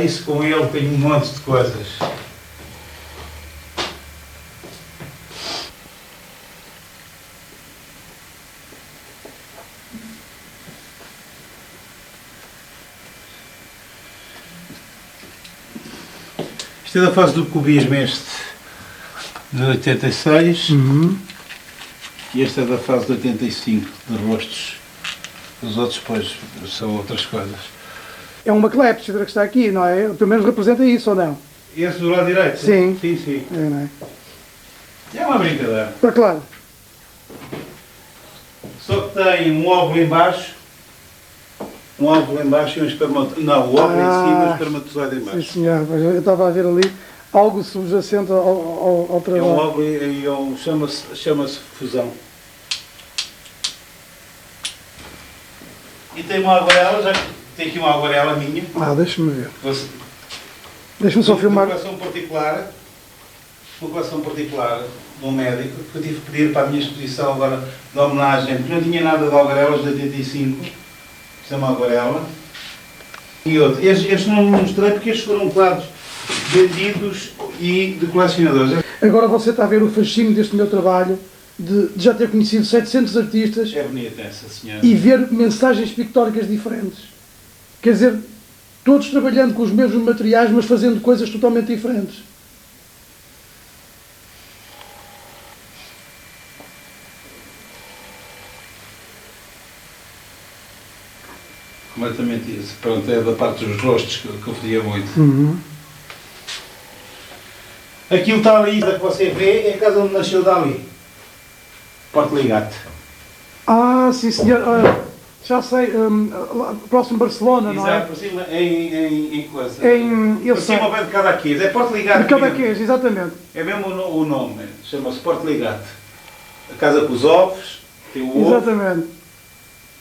B: Isso com ele tem um monte de coisas. Isto é da fase do cubismo, este de 86, e este é da fase de 85, de rostos. Os outros, pois, são outras coisas.
A: É uma clepsidra que está aqui, não é? Pelo menos representa isso, ou não?
B: Esse do lado direito?
A: Sim.
B: Sim, sim.
A: É, não é?
B: É uma brincadeira.
A: Está claro.
B: Só que tem um óvulo em baixo, e um espermatozoide. Não, o óvulo em cima e o espermatozoide em
A: Sim,
B: baixo.
A: senhor. Eu estava a ver ali algo subjacente ao
B: É um
A: trabalho.
B: óvulo e chama-se fusão. E tem uma aguarela, tem aqui uma aguarela minha.
A: Deixa-me ver.
B: Você-
A: Deixa-me só filmar.
B: Uma coleção particular de um médico que eu tive que pedir para a minha exposição agora de homenagem, porque não tinha nada de aguarelas de 85, isto é uma aguarela. E outro. Estes não mostrei porque estes foram quadros vendidos e de colecionadores.
A: Agora você está a ver o fascínio deste meu trabalho, de já ter conhecido 700 artistas
B: É bonita essa senhora.
A: e ver mensagens pictóricas diferentes. Quer dizer, todos trabalhando com os mesmos materiais, mas fazendo coisas totalmente diferentes.
B: Completamente isso. Pronto, é da parte dos rostos que eu fazia muito. Aquilo está ali, que você vê, é a casa onde nasceu Dali. Porto Ligate.
A: Sim senhor. Já sei, próximo de Barcelona, não é?
B: Exato, por cima em coisa.
A: Eu
B: Por
A: sei.
B: cima ao pé de Cadaqués. É Porto Ligado.
A: De Cadaqués, exatamente.
B: É mesmo o nome. Chama-se Porto Ligado. A casa com os ovos. Tem o ovo.
A: Exatamente.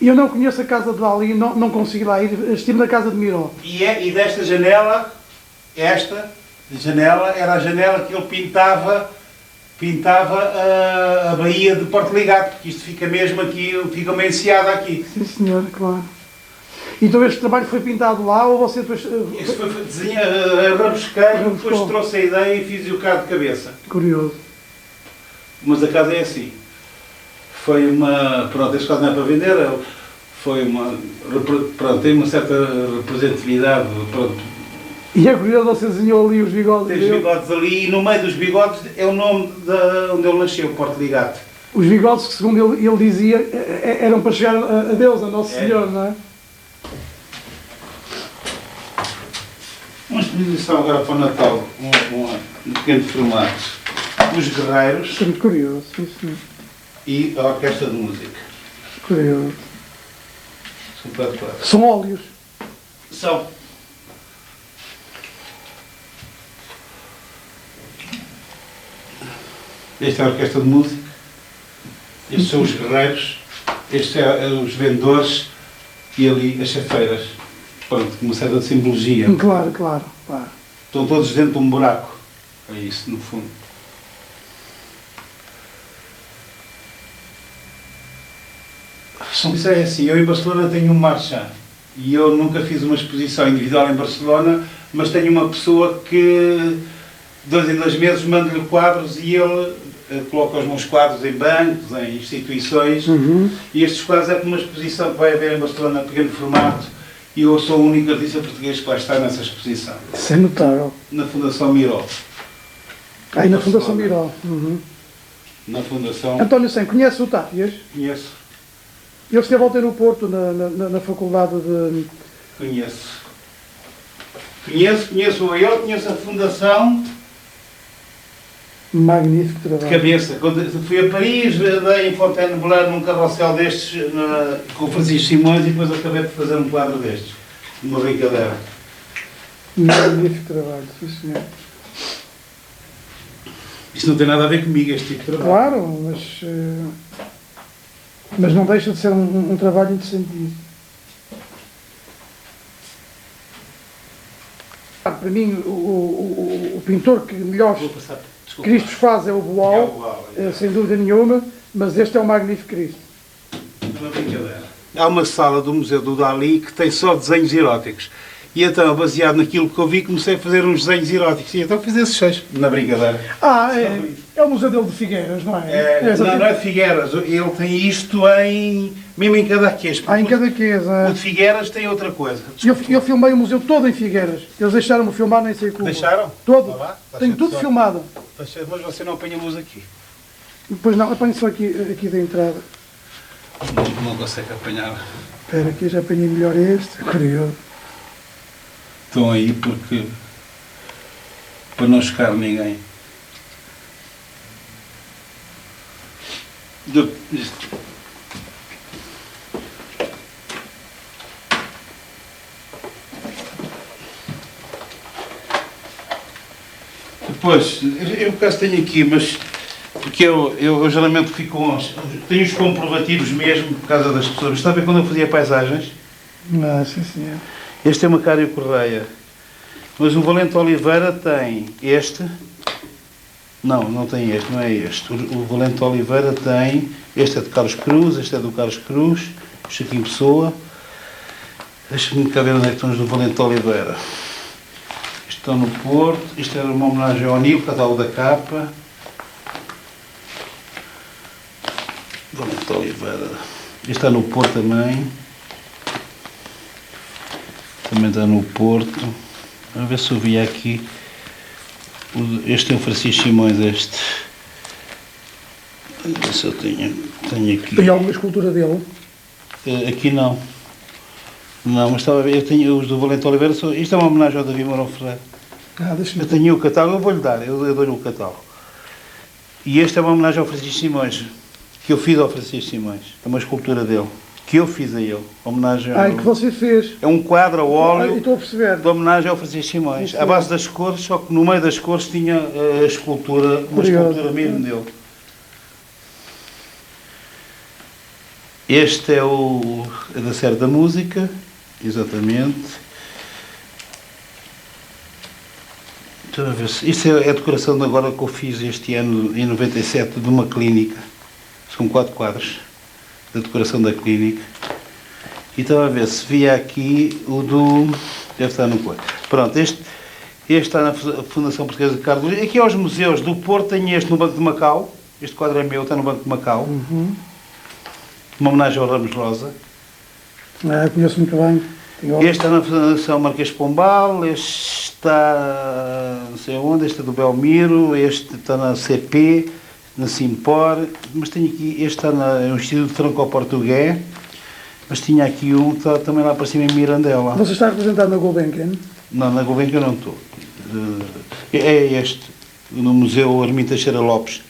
A: Eu não conheço a casa de Dali, não consegui lá ir. Estive na casa de Miró.
B: E desta janela, esta janela, era a janela que ele pintava a Baía de Porto Ligado, porque isto fica mesmo aqui, fica uma enseada aqui.
A: Sim, senhor, claro. Então este trabalho foi pintado lá ou você depois...
B: Isso foi rabusquei, depois trouxe a ideia e fiz o cá de cabeça.
A: Curioso.
B: Mas a casa é assim. Foi uma... Pronto, este caso não é para vender, foi uma... Pronto, tem uma certa representatividade, pronto.
A: E é curioso, você desenhou ali os bigodes
B: Tem os
A: dele.
B: bigodes ali e no meio dos bigodes é o nome onde ele nasceu, Porto Ligado.
A: Os bigodes que, segundo ele dizia, eram para chegar a Deus, a Nosso Senhor, não é?
B: Uma exposição agora para o Natal, um pequeno formato. Os Guerreiros
A: Isto é muito curioso, sim, senhor.
B: e a Orquestra de Música.
A: Curioso.
B: Espetacular.
A: São óleos.
B: São. Esta é a Orquestra de Música. Estes são os Guerreiros. Estes são os Vendedores. E ali as Chafeiras. Pronto, com uma certa simbologia.
A: Claro, claro, claro.
B: Estão todos dentro de um buraco. É isso, no fundo. Isso é assim, eu em Barcelona tenho um marchand. E eu nunca fiz uma exposição individual em Barcelona, mas tenho uma pessoa que, 2 em 2 meses, manda-lhe quadros e ele coloca os meus quadros em bancos, em instituições. E estes quadros é para uma exposição que vai haver em Barcelona, em pequeno formato. E eu sou o único artista português que vai estar nessa exposição.
A: Isso é notável.
B: Na Fundação Miró.
A: Aí na Fundação Miró.
B: Na Fundação...
A: António Sem, conhece o Tápias?
B: Conheço.
A: Ele esteve ontem no Porto, na faculdade de...
B: Conheço ele, conheço a Fundação
A: Magnífico
B: de
A: trabalho.
B: cabeça. Quando fui a Paris, dei em Fontainebleau num carrossel destes com o Francisco Simões e depois acabei por fazer um quadro destes. Uma brincadeira.
A: Magnífico trabalho, sim senhor.
B: Isto não tem nada a ver comigo, este tipo de trabalho.
A: Claro, mas não deixa de ser um trabalho interessantíssimo. Para mim, o pintor que melhor
B: Vou passar, desculpa.
A: Cristos faz é o
B: É o
A: Boal,
B: Boal,
A: sem dúvida nenhuma, mas este é o Magnífico Cristo.
B: Uma brincadeira. Há uma sala do Museu do Dalí que tem só desenhos eróticos. E então, baseado naquilo que eu vi, comecei a fazer uns desenhos eróticos. E então fiz esses 6, na brincadeira.
A: É o Museu dele de Figueiras, não é?
B: Não é de Figueiras. Ele tem isto mesmo em Cadaqués.
A: Em Cadaqués.
B: O de Figueiras tem outra coisa.
A: Eu filmei o museu todo em Figueiras. Eles deixaram-me filmar, nem sei como.
B: Deixaram?
A: Todo.
B: Olá,
A: Tenho tudo filmado.
B: Mas você não apanha luz aqui.
A: Depois não, apanho só aqui da entrada.
B: Não consegue apanhar.
A: Espera, aqui já apanhei melhor este. Curioso.
B: Estão aí porque... para não chocar ninguém. Depois, eu por acaso tenho aqui, mas... porque eu geralmente fico com... tenho os comprovativos mesmo por causa das pessoas. Está a ver quando eu fazia paisagens?
A: Sim senhor.
B: Este é Macário Correia. Mas o Valente Oliveira tem este. Não tem este, não é este. O Valente Oliveira tem... este é de Carlos Cruz, este é do Carlos Cruz, este aqui em Pessoa. Deixa-me cá ver onde é que estão os do Valente Oliveira. Isto está no Porto. Isto era uma homenagem ao Nilo, catálogo da capa. Valente Oliveira. Este está no Porto também. Também está no Porto. Vamos ver se eu vi aqui. Este é o Francisco Simões, este. Vamos ver se eu tenho aqui.
A: Tem alguma escultura dele?
B: Aqui não. Não, mas estava a ver. Eu tenho os do Valente Oliveira. Isto é uma homenagem ao David Mourão Ferreira.
A: Deixa-me.
B: Eu tenho o catálogo, eu vou-lhe dar. Eu dou-lhe o catálogo. E este é uma homenagem ao Francisco Simões. Que eu fiz ao Francisco Simões. É uma escultura dele.
C: que eu fiz a ele. Homenagem
A: E que você fez.
C: É um quadro a óleo
A: Estou a perceber.
C: de homenagem ao Francisco Simões. À base das cores, só que no meio das cores tinha a escultura, uma escultura mesmo dele. Este é o da série da música, exatamente. Estou a ver se isto é a decoração de agora que eu fiz este ano, em 97, de uma clínica. São 4 quadros da decoração da clínica. E estava a ver se via aqui o do... Deve estar no quadro. Pronto, este está na Fundação Portuguesa de Carlos Luís. Aqui aos museus do Porto tem este no Banco de Macau. Este quadro é meu, está no Banco de Macau. Uma homenagem ao Ramos Rosa.
A: Conheço muito bem.
C: Este está na Fundação Marquês de Pombal, este está não sei onde, este é do Belmiro, este está na CP, na Simpor, mas tenho aqui, este está no Instituto Franco-Português, mas tinha aqui um que está também lá para cima em Mirandela.
A: Você está representado na Gulbenkian?
C: Não, na Gulbenkian eu não estou. É este, no Museu Armindo Teixeira Lopes.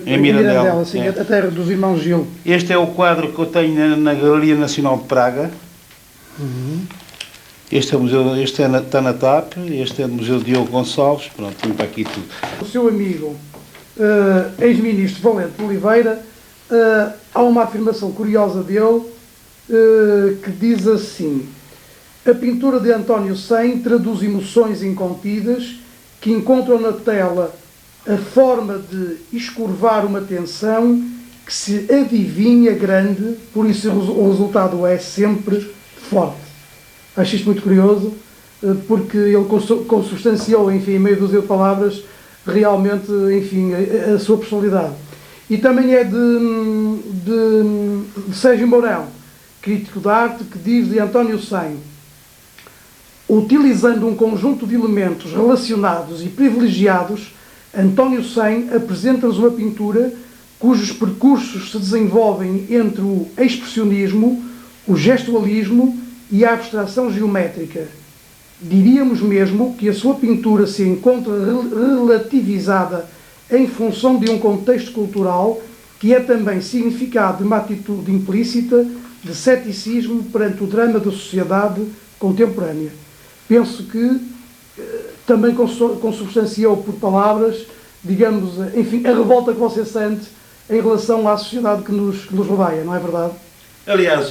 A: Em Mirandela, sim, a terra dos irmãos Gil.
C: Este é o quadro que eu tenho na Galeria Nacional de Praga. Este é o museu, este está na TAP, este é o Museu Diogo Gonçalves, pronto, tem para aqui tudo.
A: O seu amigo, ex-ministro Valente de Oliveira, há uma afirmação curiosa dele que diz assim: a pintura de António Sem traduz emoções incontidas que encontram na tela a forma de escurvar uma tensão que se adivinha grande, por isso o resultado é sempre forte. Acho isto muito curioso, porque ele consubstanciou, enfim, em meio dúzia de palavras, realmente, enfim, a sua personalidade. E também é de Sérgio Mourão, crítico de arte, que diz de António Sem: utilizando um conjunto de elementos relacionados e privilegiados, António Sem apresenta-nos uma pintura cujos percursos se desenvolvem entre o expressionismo, o gestualismo e a abstração geométrica. Diríamos mesmo que a sua pintura se encontra relativizada em função de um contexto cultural que é também significado de uma atitude implícita de ceticismo perante o drama da sociedade contemporânea. Penso que também consubstanciou por palavras, digamos, enfim, a revolta que você sente em relação à sociedade que nos rodeia, não é verdade?
B: Aliás,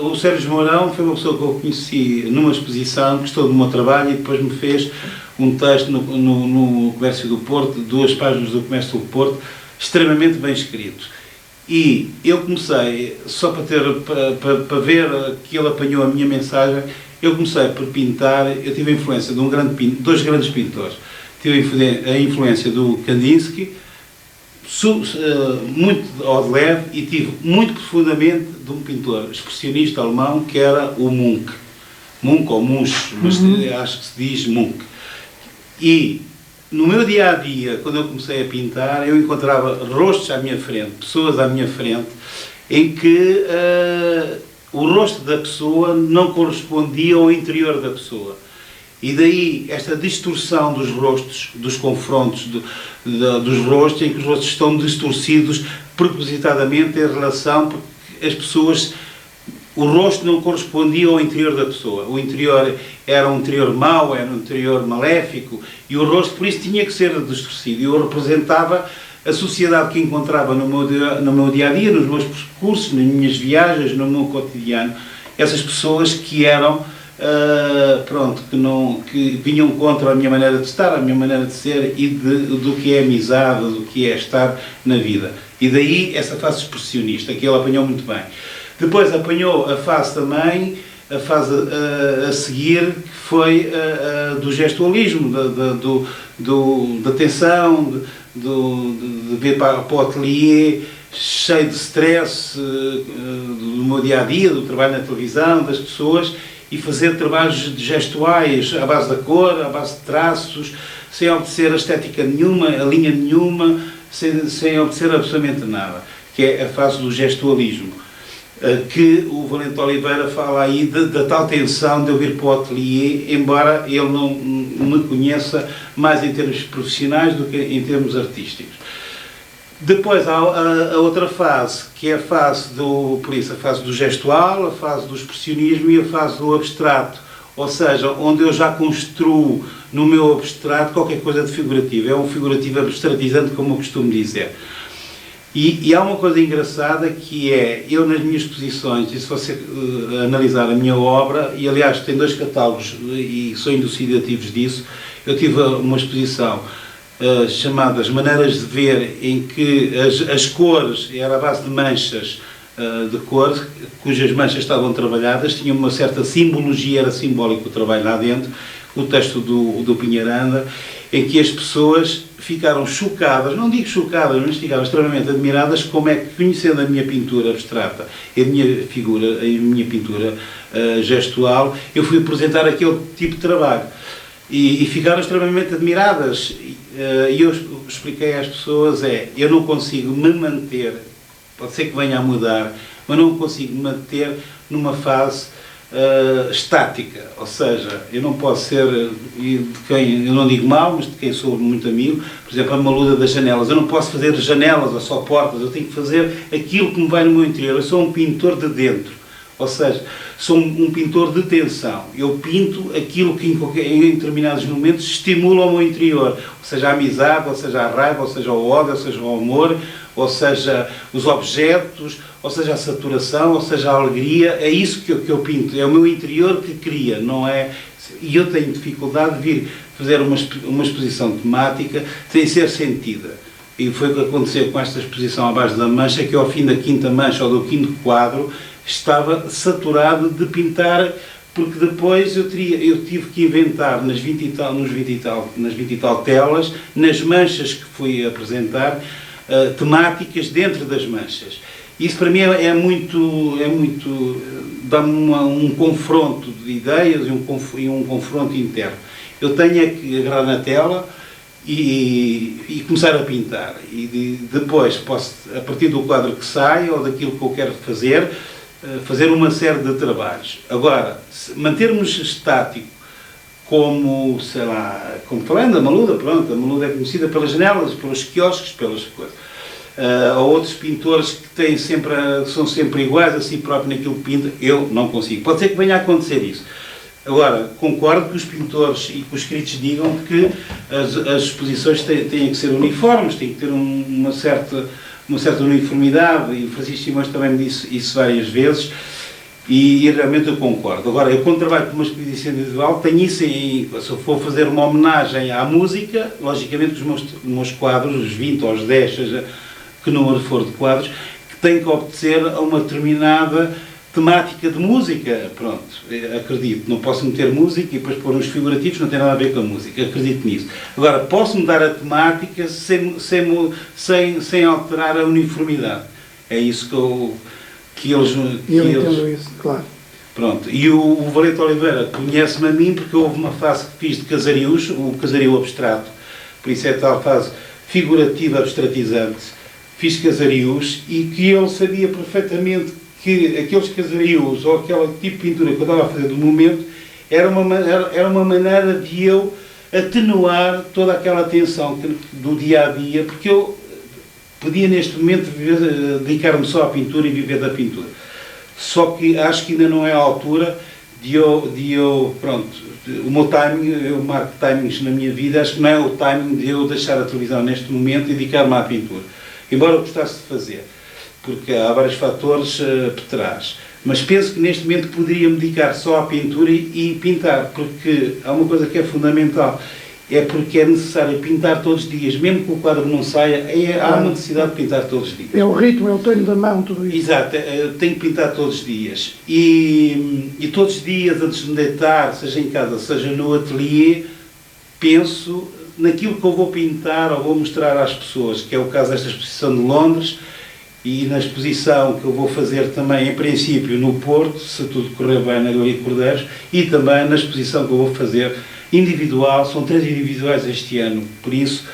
B: o Sérgio Mourão foi uma pessoa que eu conheci numa exposição, gostou do meu trabalho e depois me fez um texto no Comércio do Porto, 2 páginas do Comércio do Porto, extremamente bem escrito. E eu comecei, só para ver que ele apanhou a minha mensagem, eu comecei por pintar. Eu tive a influência de 2 grandes pintores. Tive a influência do Kandinsky, muito ao de leve, e tive muito profundamente de um pintor expressionista alemão que era o Munch. Munch ou Munch, mas acho que se diz Munch. E no meu dia-a-dia, quando eu comecei a pintar, eu encontrava rostos à minha frente, pessoas à minha frente, em que o rosto da pessoa não correspondia ao interior da pessoa. E daí esta distorção dos rostos, dos confrontos dos rostos, em que os rostos estão distorcidos propositadamente em relação, porque as pessoas, o rosto não correspondia ao interior da pessoa. O interior era um interior mau, era um interior maléfico, e o rosto por isso tinha que ser distorcido. E eu representava a sociedade que encontrava no meu dia-a-dia, nos meus percursos, nas minhas viagens, no meu cotidiano, essas pessoas que eram que vinham contra a minha maneira de estar, a minha maneira de ser e do que é amizade, do que é estar na vida. E daí essa face expressionista, que ele apanhou muito bem. Depois apanhou a face também, a fase a seguir, que foi do gestualismo, da tensão, de vir para o ateliê cheio de stress do meu dia-a-dia, do trabalho na televisão, das pessoas, e fazer trabalhos gestuais à base da cor, à base de traços, sem obedecer a estética nenhuma, a linha nenhuma, sem obedecer absolutamente nada, que é a fase do gestualismo, que o Valente Oliveira fala aí da tal tensão de eu vir para o ateliê, embora ele não me conheça mais em termos profissionais do que em termos artísticos.
C: Depois há a outra fase, que é a fase por isso, a fase do gestual, a fase do expressionismo e a fase do abstrato. Ou seja, onde eu já construo no meu abstrato qualquer coisa de figurativo. É um figurativo abstratizante, como eu costumo dizer. E há uma coisa engraçada que é, eu nas minhas exposições, e se você analisar a minha obra, e aliás tem 2 catálogos e são elucidativos disso, eu tive uma exposição chamada As Maneiras de Ver, em que as cores, era a base de manchas de cor, cujas manchas estavam trabalhadas, tinham uma certa simbologia, era simbólico o trabalho lá dentro, o texto do Pinharanda, em que as pessoas ficaram chocadas, não digo chocadas, mas ficaram extremamente admiradas como é que, conhecendo a minha pintura abstrata, a minha figura, a minha pintura gestual, eu fui apresentar aquele tipo de trabalho. E ficaram extremamente admiradas. E eu expliquei às pessoas, eu não consigo me manter, pode ser que venha a mudar, mas não consigo me manter numa fase estática, ou seja, eu não posso ser de quem, eu não digo mal, mas de quem sou muito amigo, por exemplo, a maluda das janelas, eu não posso fazer janelas ou só portas, eu tenho que fazer aquilo que me vai no meu interior, eu sou um pintor de dentro, ou seja, sou um pintor de tensão, eu pinto aquilo que em determinados momentos estimula o meu interior, ou seja, a amizade, ou seja, a raiva, ou seja, o ódio, ou seja, o amor, ou seja, os objetos, ou seja, a saturação, ou seja, a alegria, é isso que eu pinto, é o meu interior que cria, não é? E eu tenho dificuldade de vir fazer uma exposição temática sem ser sentida. E foi o que aconteceu com esta exposição à base da mancha, que ao fim da 5ª mancha ou do 5º quadro, estava saturado de pintar, porque depois eu tive que inventar nas 20 e tal telas, nas manchas que fui apresentar, temáticas dentro das manchas. Isso para mim dá-me um confronto de ideias e um confronto interno. Eu tenho que agarrar na tela e começar a pintar. E depois posso, a partir do quadro que sai ou daquilo que eu quero fazer uma série de trabalhos. Agora, mantermos estático, como, sei lá, como falando, a maluda, pronto, a maluda é conhecida pelas janelas, pelos quiosques, pelas coisas. Há outros pintores que são sempre iguais a si próprio naquilo que pintam, eu não consigo. Pode ser que venha a acontecer isso. Agora, concordo que os pintores e que os críticos digam que as exposições têm que ser uniformes, têm que ter uma certa uniformidade, e o Francisco Simões também me disse isso várias vezes, e realmente eu concordo. Agora, eu quando trabalho com uma exposição individual, tenho isso se eu for fazer uma homenagem à música, logicamente os meus quadros, os 20 ou os 10, seja que número for de quadros, que têm que obedecer a uma determinada temática de música, pronto, acredito, não posso meter música e depois pôr uns figurativos, não tem nada a ver com a música, acredito nisso. Agora, posso mudar a temática sem alterar a uniformidade. É isso que eles...
A: Eu entendo isso, claro.
C: Pronto, e o Valente Oliveira conhece-me a mim porque houve uma fase que fiz de casarios, o casario abstrato, por isso é tal fase figurativa abstratizante, fiz casarios e que ele sabia perfeitamente que aqueles casarios ou aquele tipo de pintura que eu estava a fazer do momento era uma maneira de eu atenuar toda aquela tensão do dia-a-dia, porque eu podia neste momento dedicar-me só à pintura e viver da pintura. Só que acho que ainda não é a altura de eu pronto, o meu timing, eu marco timings na minha vida, acho que não é o timing de eu deixar a televisão neste momento e dedicar-me à pintura. Embora eu gostasse de fazer, porque há vários fatores por trás. Mas penso que neste momento poderia me dedicar só à pintura e pintar, porque há uma coisa que é fundamental, é porque é necessário pintar todos os dias, mesmo que o quadro não saia, há uma necessidade de pintar todos os dias.
A: É o ritmo, é o treino da mão, tudo isso.
C: Exato, tenho que pintar todos os dias. E todos os dias, antes de me deitar, seja em casa, seja no ateliê, penso naquilo que eu vou pintar ou vou mostrar às pessoas, que é o caso desta exposição de Londres, e na exposição que eu vou fazer também, em princípio, no Porto, se tudo correr bem na Galeria Cordeiros, e também na exposição que eu vou fazer individual, são 3 individuais este ano, por isso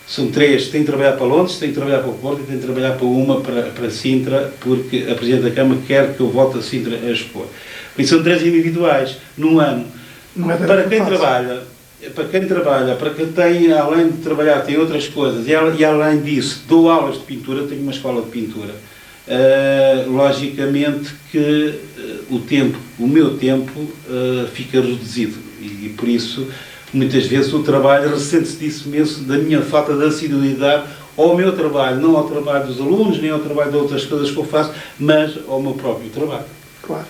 C: são 3, tenho que trabalhar para Londres, tenho que trabalhar para o Porto e tenho que trabalhar para uma para Sintra, porque a Presidente da Câmara quer que eu volte a Sintra a expor. Por isso são 3 individuais num ano.
A: Não é
C: para quem
A: fácil.
C: trabalha para quem trabalha, para quem tem, além de trabalhar, tem outras coisas, e além disso, dou aulas de pintura, tenho uma escola de pintura. Logicamente que o meu tempo fica reduzido e por isso muitas vezes o trabalho ressente-se disso mesmo, da minha falta de assiduidade ao meu trabalho, não ao trabalho dos alunos, nem ao trabalho de outras coisas que eu faço, mas ao meu próprio trabalho.
A: Claro.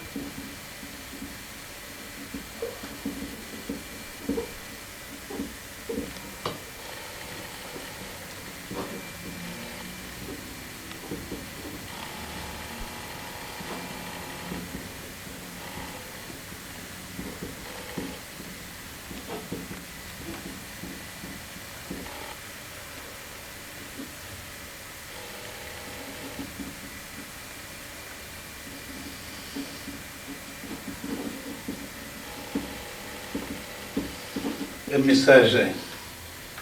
C: A mensagem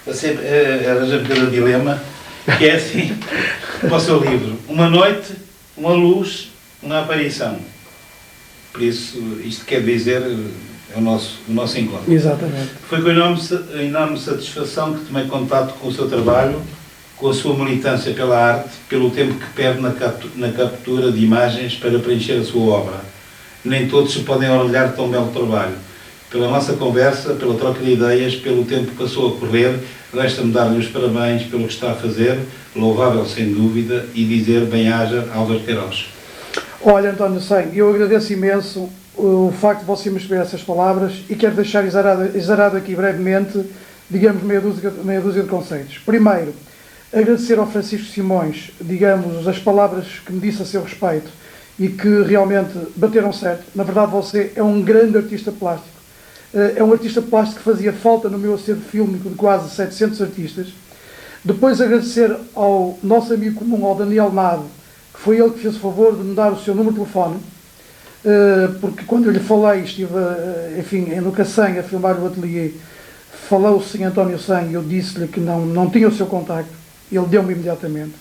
C: era sempre cada dilema, que é assim, para o seu livro: uma noite, uma luz, uma aparição. Por isso, isto quer dizer o nosso encontro.
A: Exatamente.
C: Foi com enorme satisfação que tomei contato com o seu trabalho, com a sua militância pela arte, pelo tempo que perde na captura de imagens para preencher a sua obra. Nem todos se podem orgulhar de tão belo trabalho. Pela nossa conversa, pela troca de ideias, pelo tempo que passou a correr, resta-me dar-lhe os parabéns pelo que está a fazer, louvável sem dúvida, e dizer bem-aja Álvaro Queiroz.
A: Olha, António Sem, eu agradeço imenso o facto de você me escrever essas palavras e quero deixar exarado aqui brevemente, digamos, meia dúzia de conceitos. Primeiro, agradecer ao Francisco Simões, digamos, as palavras que me disse a seu respeito e que realmente bateram certo. Na verdade, você é um grande artista plástico. É um artista plástico que fazia falta no meu acervo fílmico de quase 700 artistas. Depois agradecer ao nosso amigo comum, ao Daniel Nado, que foi ele que fez o favor de me dar o seu número de telefone, porque quando eu lhe falei, estive, enfim, no Cacém a filmar o ateliê, falou-se em António Sem e eu disse-lhe que não tinha o seu contacto, ele deu-me imediatamente.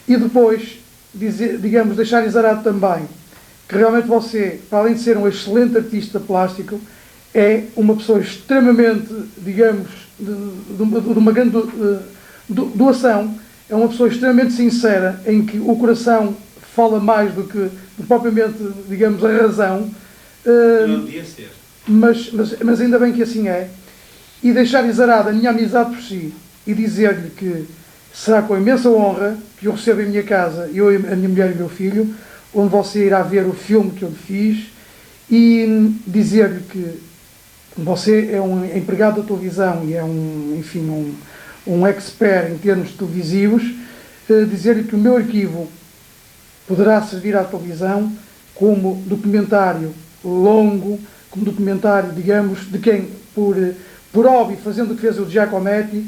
A: E depois, digamos, deixar exarado também que realmente você, para além de ser um excelente artista plástico, é uma pessoa extremamente, digamos, de uma grande doação, é uma pessoa extremamente sincera, em que o coração fala mais do que propriamente, digamos, a razão.
C: Não devia ser.
A: Mas ainda bem que assim é. E deixar exarada a minha amizade por si e dizer-lhe que será com imensa honra que eu recebo em minha casa, eu, a minha mulher e o meu filho, onde você irá ver o filme que eu lhe fiz, e dizer-lhe que você é um empregado da televisão e é um expert em termos televisivos, dizer-lhe que o meu arquivo poderá servir à televisão como documentário longo, como documentário, digamos, de quem, por hobby, fazendo o que fez o Giacometti,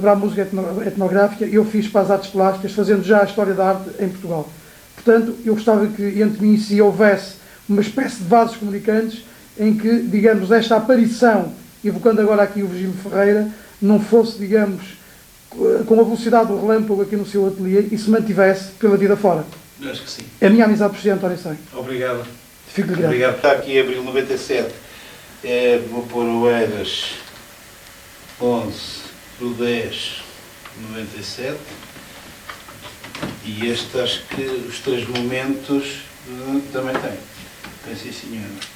A: para a música etnográfica, eu fiz para as artes plásticas, fazendo já a história da arte em Portugal. Portanto, eu gostava que entre mim e si houvesse uma espécie de vasos comunicantes em que, digamos, esta aparição, evocando agora aqui o Virgílio Ferreira, não fosse, digamos, com a velocidade do relâmpago aqui no seu ateliê e se mantivesse pela vida fora.
C: Eu acho que sim.
A: É a minha amizade por si, António Sem.
C: Obrigado.
A: Fico-lhe grato.
C: Obrigado. Está aqui abril 97. Vou pôr o Eras 11/10/97. E este, acho que os 3 momentos também tem. Tem, sim, senhora.